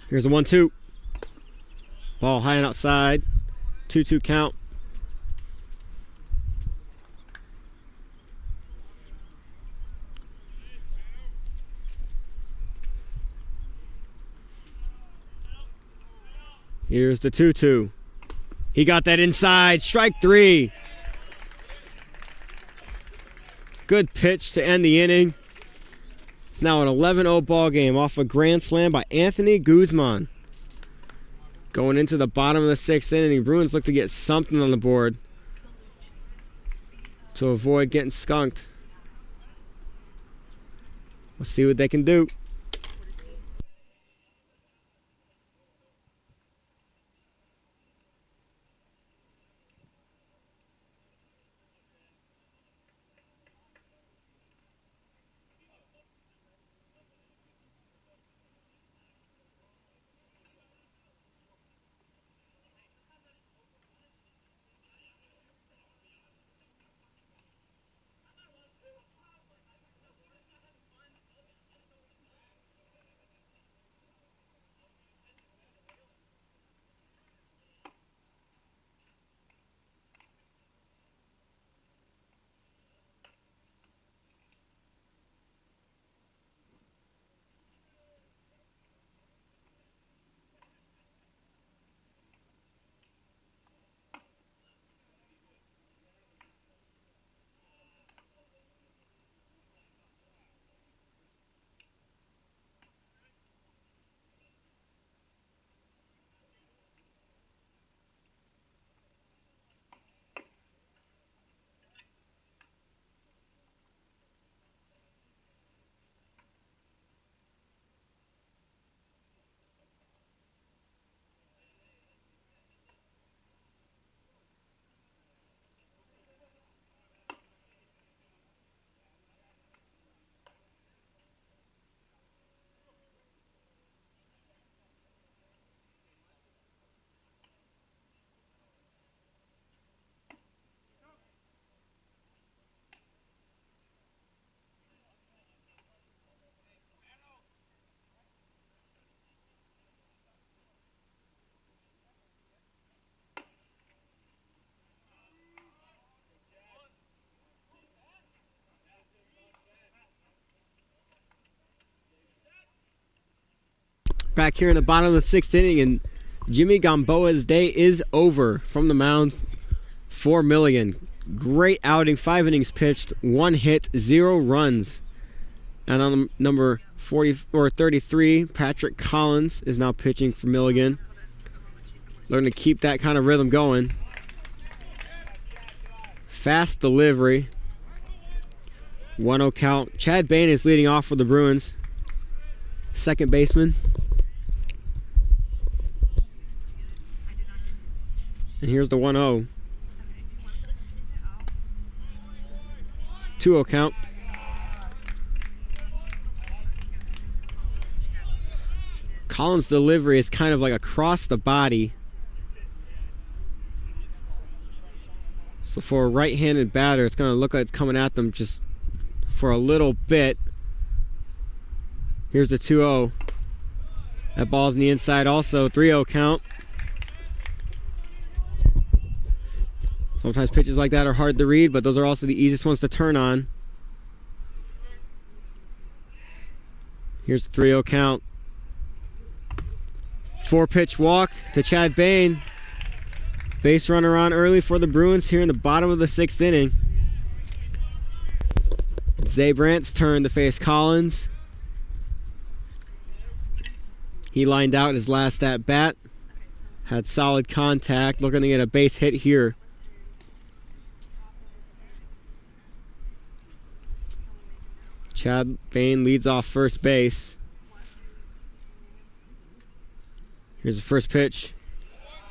Here's a 1-2. Ball high and outside. 2-2 count. Here's the 2-2. He got that inside. Strike 3. Good pitch to end the inning. It's now an 11-0 ball game off a grand slam by Anthony Guzman. Going into the bottom of the 6th inning, Bruins look to get something on the board to avoid getting skunked. Let's see what they can do. Back here in the bottom of the 6th inning, and Jimmy Gamboa's day is over from the mound for Milligan. Great outing, 5 innings pitched, 1 hit, 0 runs. And on number 33, Patrick Collins is now pitching for Milligan. Learning to keep that kind of rhythm going. Fast delivery. 1-0 count. Chad Bain is leading off for the Bruins. Second baseman. And here's the 1-0. 2-0 count. Collins' delivery is kind of like across the body. So for a right-handed batter, it's going to look like it's coming at them just for a little bit. Here's the 2-0. That ball's in the inside also. 3-0 count. Sometimes pitches like that are hard to read, but those are also the easiest ones to turn on. Here's the 3-0 count. 4-pitch walk to Chad Bain. Base runner on early for the Bruins here in the bottom of the 6th inning. It's Zay Brandt's turn to face Collins. He lined out his last at bat. Had solid contact. Looking to get a base hit here. Chad Bain leads off first base. Here's the first pitch.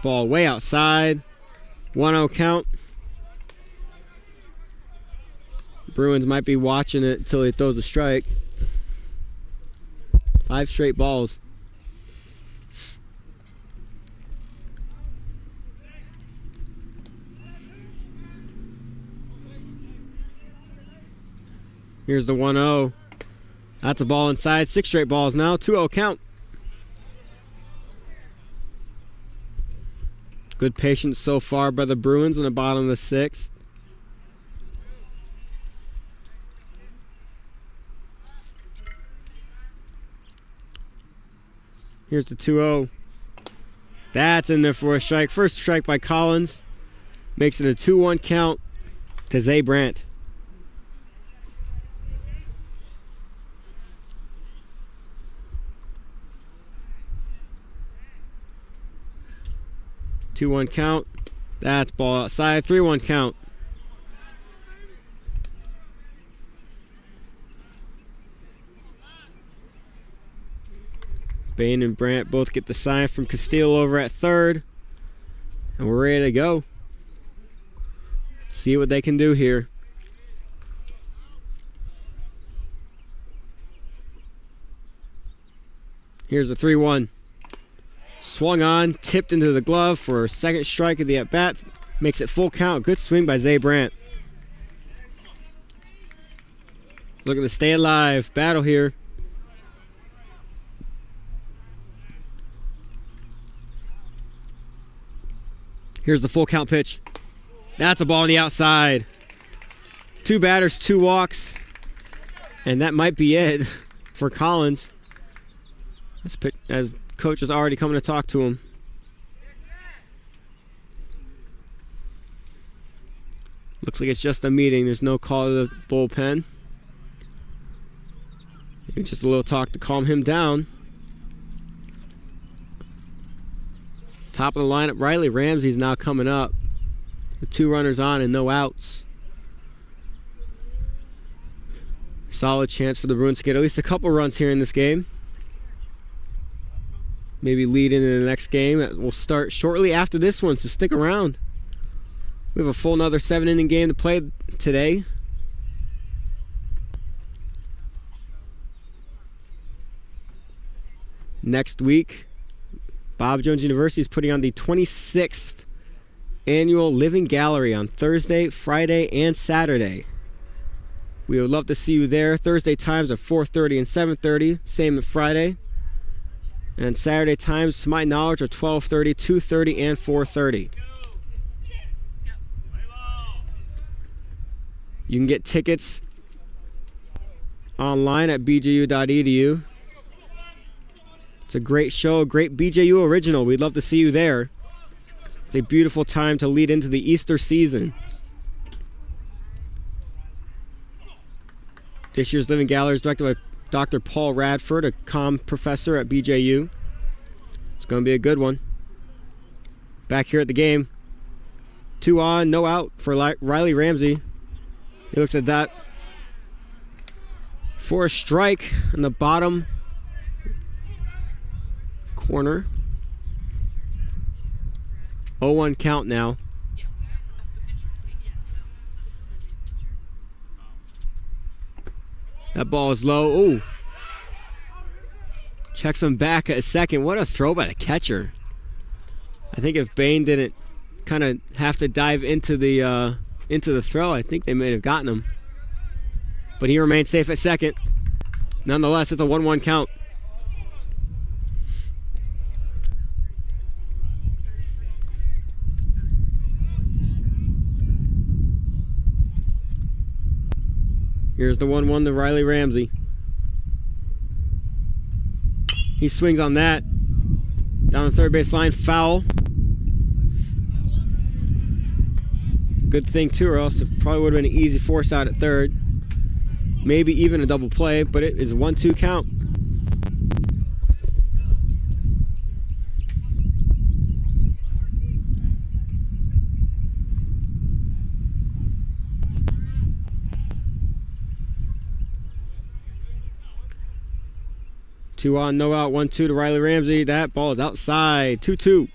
Ball way outside. 1-0 count. Bruins might be watching it until he throws a strike. 5 straight balls. Here's the 1-0. That's a ball inside. 6 straight balls now. 2-0 count. Good patience so far by the Bruins in the bottom of the 6th. Here's the 2-0. That's in there for a strike. First strike by Collins. Makes it a 2-1 count to Zay Brandt. Two-one count. That's ball outside. 3-1 count. Bain and Brandt both get the sign from Castile over at third. And we're ready to go. See what they can do here. Here's the 3-1. Swung on, tipped into the glove for a second strike of the at-bat. Makes it full count. Good swing by Zay Brandt. Looking to stay alive. Battle here. Here's the full count pitch. That's a ball on the outside. 2 batters, 2 walks. And that might be it for Collins. As coach is already coming to talk to him. Looks like it's just a meeting. There's no call to the bullpen. Maybe just a little talk to calm him down. Top of the lineup, Riley Ramsey's now coming up with 2 runners on and no outs. Solid chance for the Bruins to get at least a couple runs here in this game. Maybe lead into the next game that will start shortly after this one, so stick around. We have a full another 7-inning game to play today. Next week, Bob Jones University is putting on the 26th annual Living Gallery on Thursday, Friday, and Saturday. We would love to see you there. Thursday times are 4:30 and 7:30, same as Friday. And Saturday times, to my knowledge, are 12:30, 2:30, and 4:30. You can get tickets online at bju.edu. It's a great show, a great BJU original. We'd love to see you there. It's a beautiful time to lead into the Easter season. This year's Living Gallery is directed by Dr. Paul Radford, a comm professor at BJU. It's going to be a good one. Back here at the game. 2 on, no out for Riley Ramsey. He looks at that for a strike in the bottom corner. 0-1 count now. That ball is low. Ooh. Checks him back at second. What a throw by the catcher. I think if Bain didn't kind of have to dive into the throw, I think they may have gotten him. But he remains safe at second. Nonetheless, it's a 1-1 count. Here's the 1-1 to Riley Ramsey. He swings on that. Down the third base line, foul. Good thing too, or else it probably would have been an easy force out at third. Maybe even a double play, but it is a 1-2 count. Two on, no out, 1-2 to Riley Ramsey. That ball is outside, 2-2.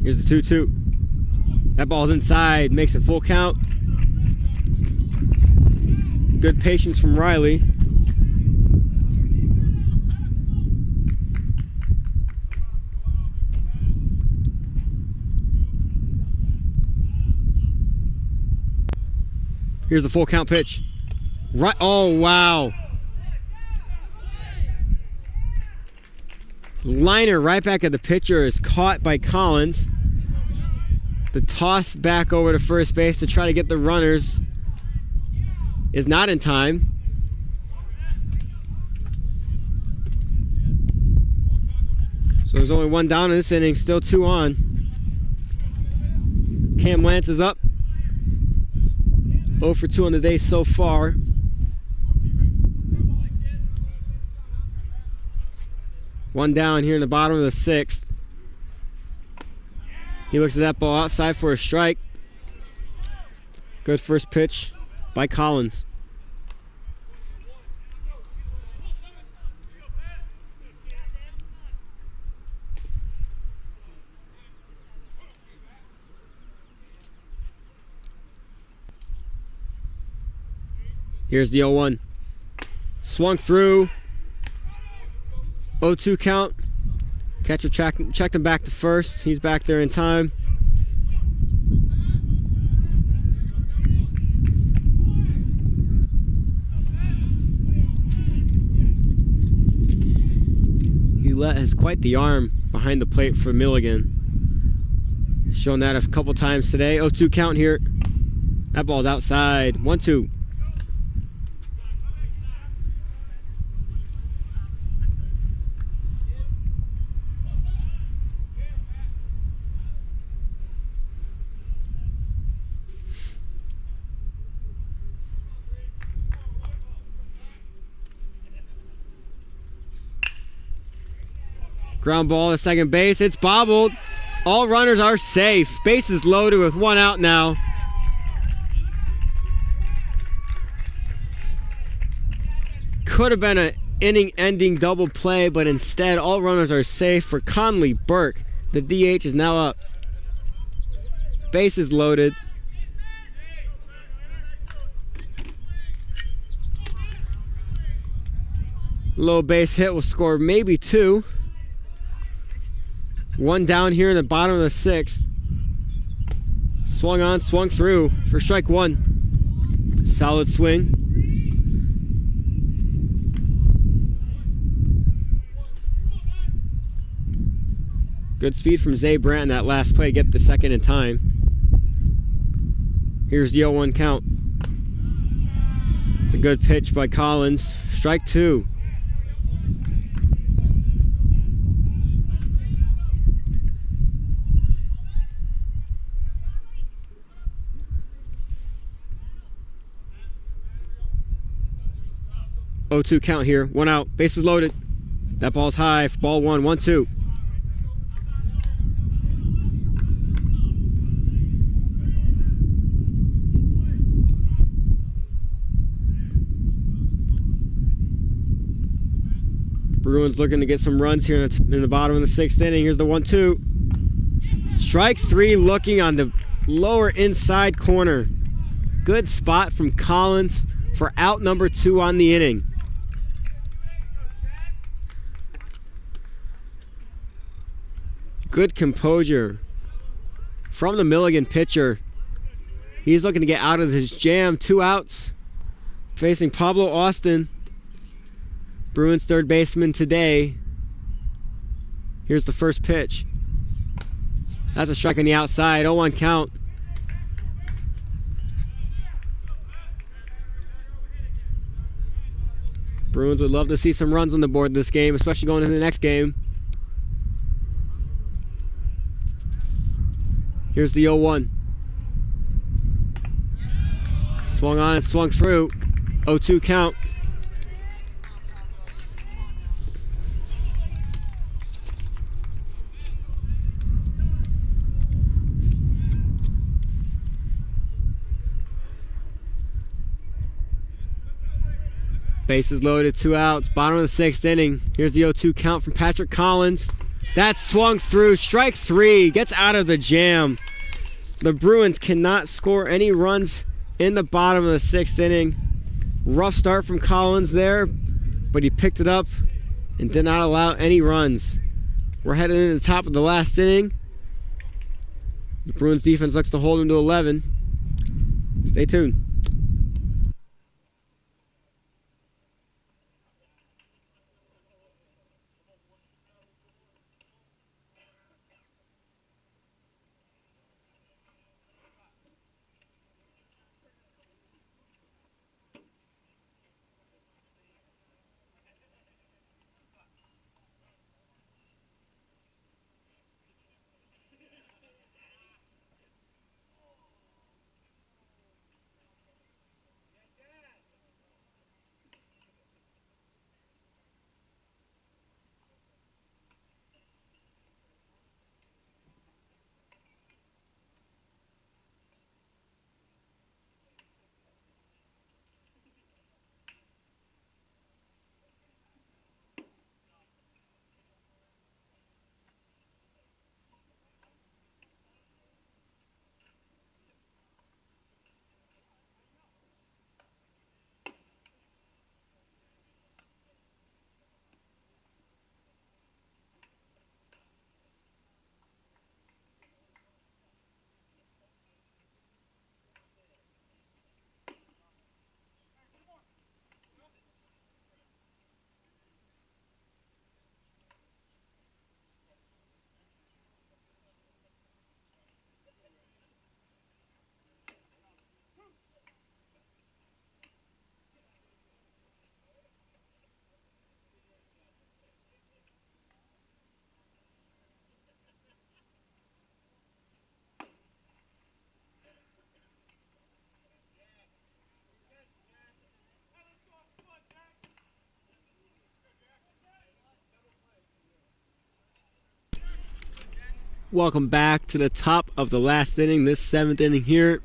Here's the 2-2. That ball's inside, makes it full count. Good patience from Riley. Here's the full count pitch. Right, oh wow. Liner right back at the pitcher is caught by Collins. The toss back over to first base to try to get the runners is not in time. So there's only one down in this inning, still 2 on. Cam Lance is up. 0 for 2 on the day so far. One down here in the bottom of the 6th. He looks at that ball outside for a strike. Good first pitch by Collins. Here's the 0-1. Swung through. 0-2 count. Catcher checked him back to first. He's back there in time. Hewlett has quite the arm behind the plate for Milligan. Shown that a couple times today. 0-2 count here. That ball's outside. 1-2. Ground ball to second base. It's bobbled. All runners are safe. Bases loaded with 1 out now. Could have been an inning-ending double play, but instead all runners are safe for Conley Burke. The DH is now up. Bases loaded. Low base hit will score maybe 2. 1 down here in the bottom of the 6th. Swung on, swung through for strike 1. Solid swing. Good speed from Zay Brandt in that last play to get the second in time. Here's the 0-1 count. It's a good pitch by Collins. Strike 2. Oh-2 count here. 1 out. Bases loaded. That ball's high. Ball 1. 1-2. Bruins looking to get some runs here in the bottom of the 6th inning. Here's the 1-2. Strike 3 looking on the lower inside corner. Good spot from Collins for out number 2 on the inning. Good composure from the Milligan pitcher. He's looking to get out of his jam. 2 outs. Facing Pablo Austin, Bruins third baseman today. Here's the first pitch. That's a strike on the outside. 0-1 count. Bruins would love to see some runs on the board this game, especially going into the next game. Here's the 0-1. Swung on and swung through. 0-2 count. Bases loaded, 2 outs, bottom of the 6th inning. Here's the 0-2 count from Patrick Collins. That's swung through, strike 3, gets out of the jam. The Bruins cannot score any runs in the bottom of the 6th inning. Rough start from Collins there, but he picked it up and did not allow any runs. We're heading into the top of the last inning. The Bruins defense looks to hold him to 11. Stay tuned. Welcome back to the top of the last inning, this 7th inning here.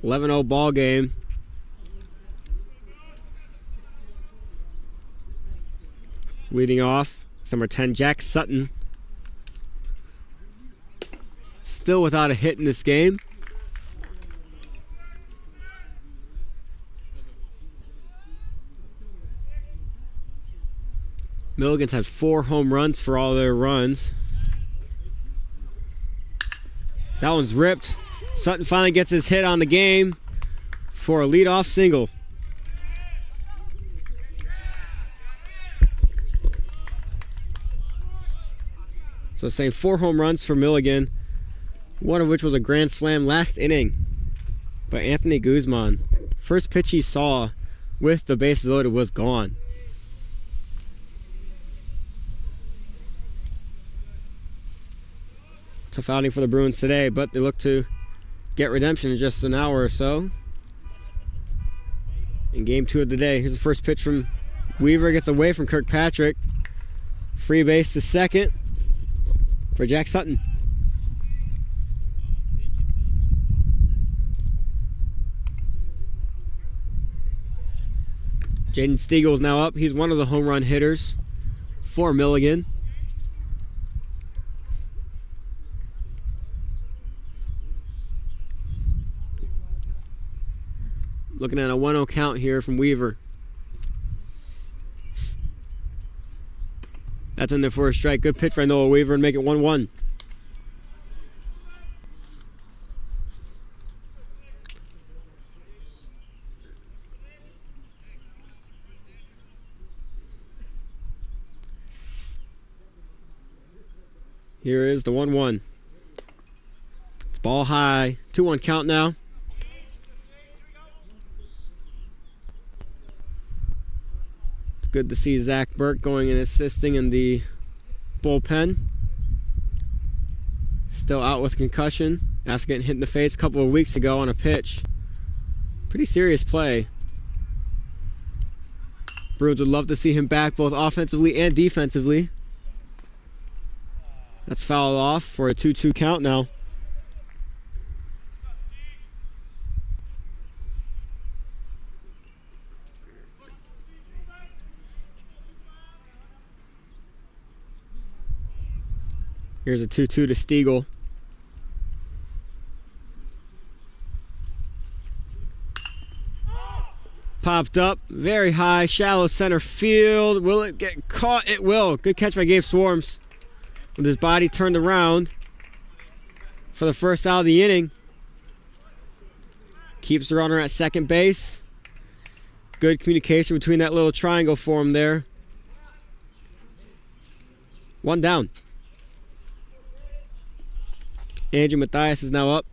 11-0 ball game. Leading off, number 10, Jack Sutton. Still without a hit in this game. Milligan's had 4 home runs for all their runs. That one's ripped. Sutton finally gets his hit on the game for a leadoff single. So saying 4 home runs for Milligan, one of which was a grand slam last inning by Anthony Guzman. First pitch he saw with the bases loaded was gone. Tough outing for the Bruins today, but they look to get redemption in just an hour or so. In game 2 of the day, here's the first pitch from Weaver. Gets away from Kirkpatrick. Free base to second for Jack Sutton. Jaden Stiegel is now up. He's one of the home run hitters for Milligan. Looking at a 1-0 count here from Weaver. That's in there for a strike. Good pitch by Noah Weaver and make it 1-1. Here is the 1-1. It's ball high. 2-1 count now. It's good to see Zach Burke going and assisting in the bullpen. Still out with concussion after getting hit in the face a couple of weeks ago on a pitch. Pretty serious play. Bruins would love to see him back both offensively and defensively. That's fouled off for a 2-2 count now. Here's a 2-2 to Stiegel. Popped up very high, shallow center field. Will it get caught? It will. Good catch by Gabe Swarms. With his body turned around for the first out of the inning. Keeps the runner at second base. Good communication between that little triangle for him there. 1 down. Andrew Mathias is now up.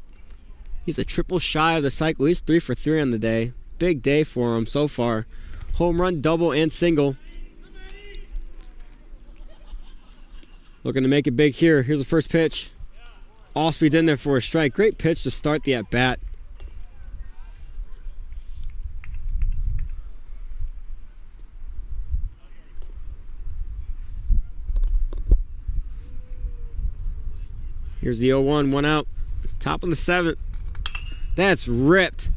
He's a triple shy of the cycle. He's 3 for 3 on the day. Big day for him so far. Home run, double, and single. Looking to make it big here. Here's the first pitch. All speed's in there for a strike. Great pitch to start the at-bat. Here's the 0-1, 1 out. Top of the 7th. That's ripped.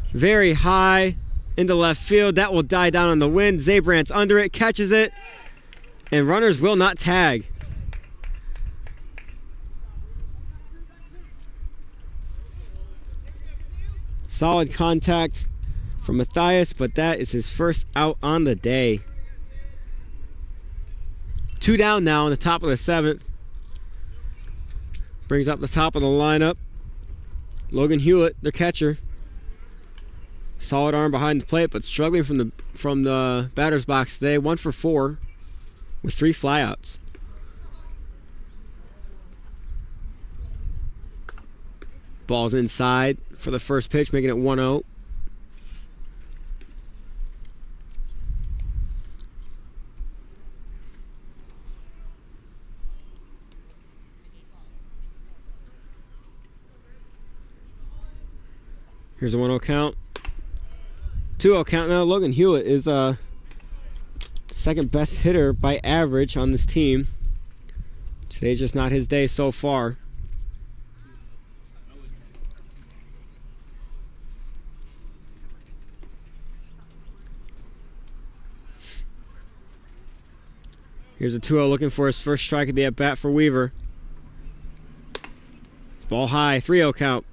Very high into left field. That will die down on the wind. Zabrant's under it, catches it, and runners will not tag. Solid contact from Mathias, but that is his first out on the day. 2 down now in the top of the 7th. Brings up the top of the lineup. Logan Hewlett, the catcher. Solid arm behind the plate, but struggling from the batter's box today. 1 for 4 with 3 flyouts. Ball's inside for the first pitch, making it 1-0. Here's a 1-0 count. 2-0 count now. Logan Hewlett is second best hitter by average on this team. Today's just not his day so far. Here's a 2-0 looking for his first strike at the at-bat for Weaver. Ball high, 3-0 count.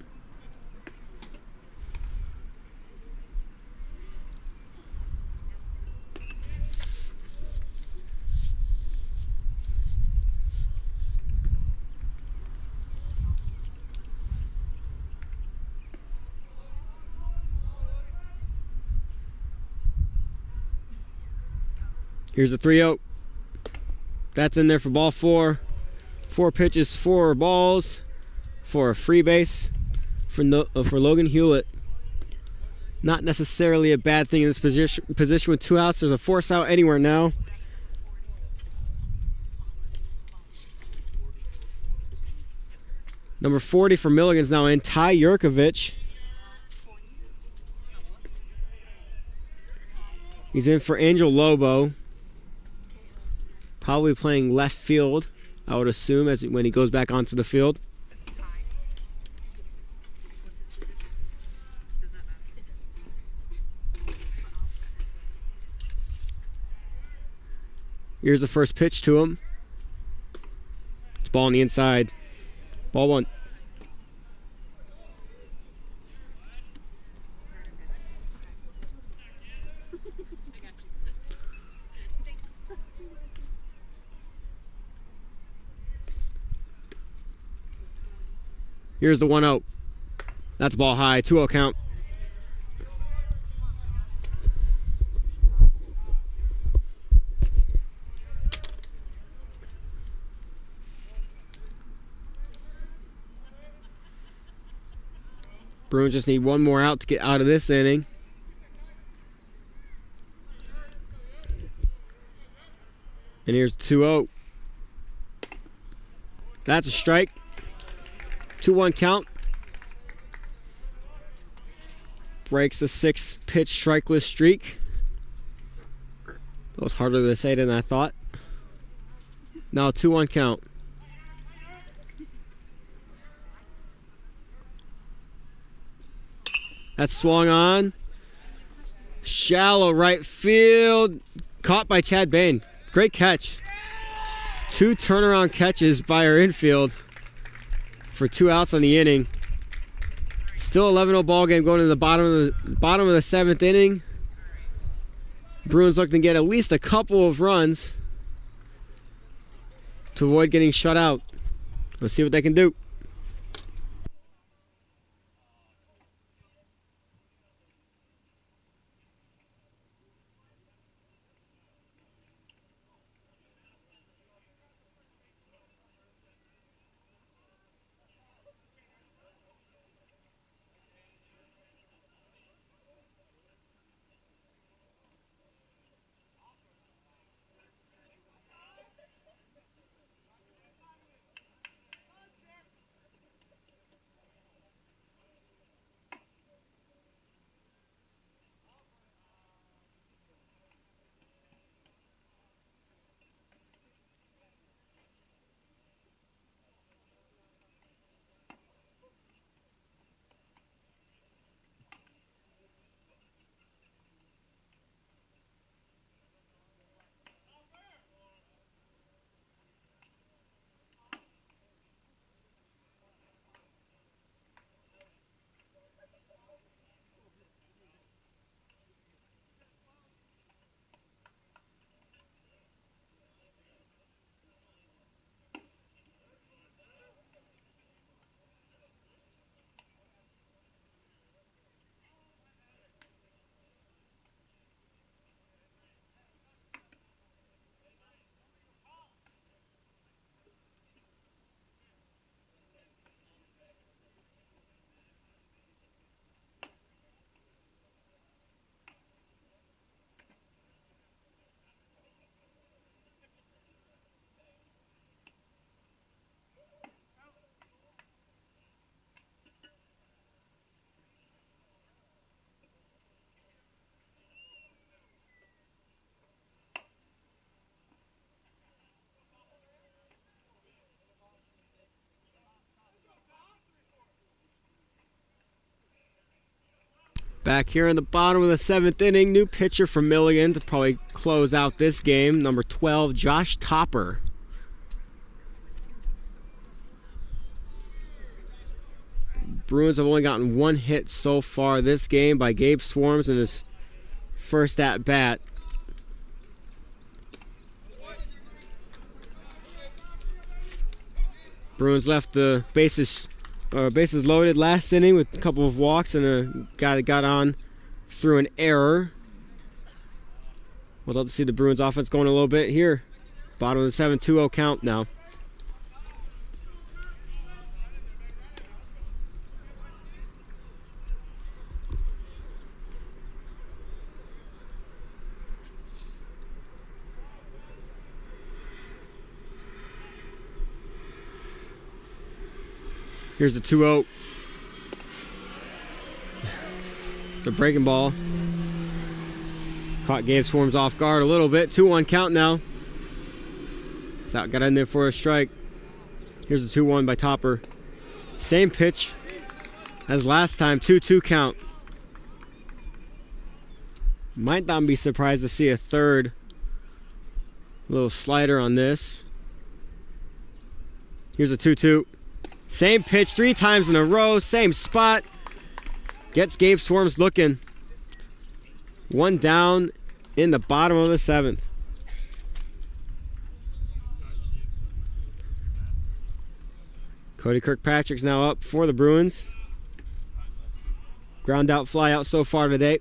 Here's a 3-0. That's in there for ball 4. 4 pitches, 4 balls for a free base for Logan Hewlett. Not necessarily a bad thing in this position with 2 outs. There's a force out anywhere now. Number 40 for Milligan's now in, Ty Yurkovich. He's in for Angel Lobo. Probably playing left field, I would assume, when he goes back onto the field. Here's the first pitch to him. It's ball on the inside. Ball 1. Here's the 1-0. That's ball high. 2-0 count. Bruins just need one more out to get out of this inning. And here's 2-0. That's a strike. 2-1 count. Breaks the 6-pitch strikeless streak. That was harder to say than I thought. Now 2-1 count. That's swung on. Shallow right field. Caught by Chad Bain. Great catch. 2 turnaround catches by our infield for 2 outs on the inning. Still 11-0 ball game going to the bottom of the 7th inning. Bruins looking to get at least a couple of runs to avoid getting shut out. Let's see what they can do. Back here in the bottom of the 7th inning, new pitcher for Milligan to probably close out this game, number 12, Josh Topper. Bruins have only gotten 1 hit so far this game by Gabe Swarms in his first at-bat. Bruins left the bases loaded last inning with a couple of walks and a guy that got on through an error. We'll love to see the Bruins offense going a little bit here. Bottom of the 7, 2-0 count now. Here's the 2-0. The breaking ball. Caught Gabe Swarms off guard a little bit. 2-1 count now. Got in there for a strike. Here's the 2-1 by Topper. Same pitch as last time. 2-2 count. Might not be surprised to see a third Little slider on this. Here's a 2-2. Same pitch 3 times in a row, same spot. Gets Gabe Swarms looking. 1 down in the bottom of the 7th. Cody Kirkpatrick's now up for the Bruins. Ground out, fly out so far today.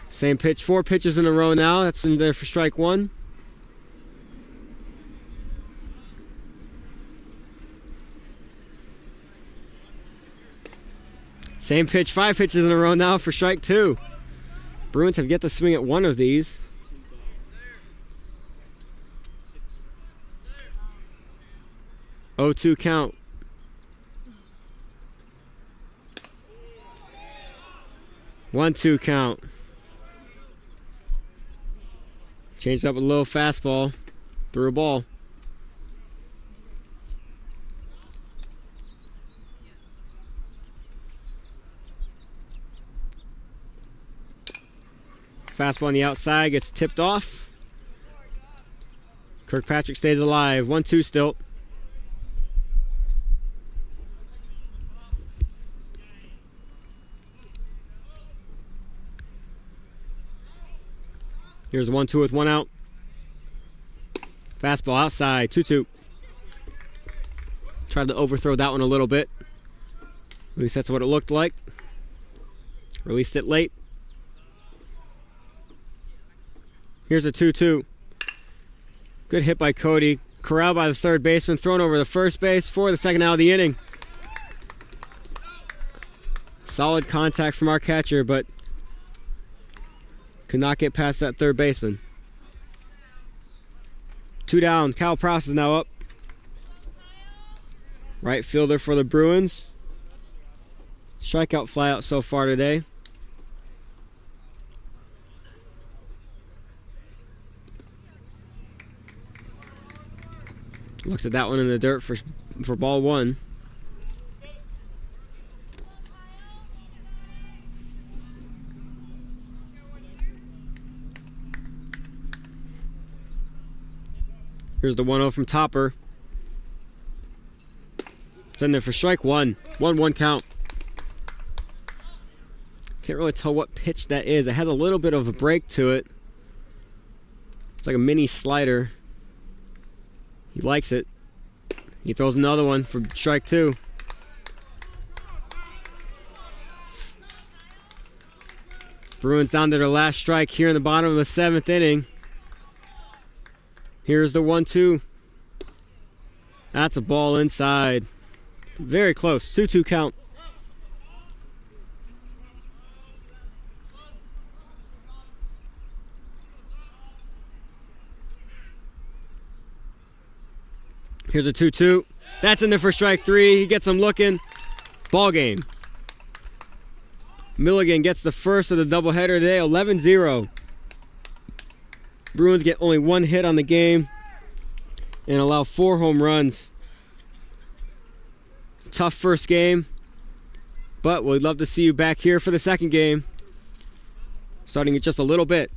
Same pitch, 4 pitches in a row now. That's in there for strike 1. Same pitch, 5 pitches in a row now for strike 2. Bruins have yet to swing at one of these. Oh, 2 count. One, 2 count. Changed up a little fastball. Threw a ball. Fastball on the outside gets tipped off. Kirkpatrick stays alive. 1-2 still. Here's 1-2 with 1 out. Fastball outside, 2-2. Tried to overthrow that one a little bit. At least that's what it looked like. Released it late. Here's a 2-2. Good hit by Cody. Corralled by the third baseman, thrown over the first base for the second out of the inning. Solid contact from our catcher, but could not get past that third baseman. 2 down. Kyle Prouse is now up. Right fielder for the Bruins. Strikeout flyout so far today. Looks at that one in the dirt for ball 1. Here's the 1-0 from Topper. It's in there for strike 1. 1-1 count. Can't really tell what pitch that is. It has a little bit of a break to it. It's like a mini slider. He likes it. He throws another one for strike 2. Bruins down to their last strike here in the bottom of the 7th inning. Here's the 1-2. That's a ball inside. Very close. 2-2 count. Here's a 2-2. That's in there for strike 3. He gets him looking. Ball game. Milligan gets the first of the doubleheader today. 11-0. Bruins get only 1 hit on the game and allow 4 home runs. Tough first game, but we'd love to see you back here for the second game, starting in just a little bit.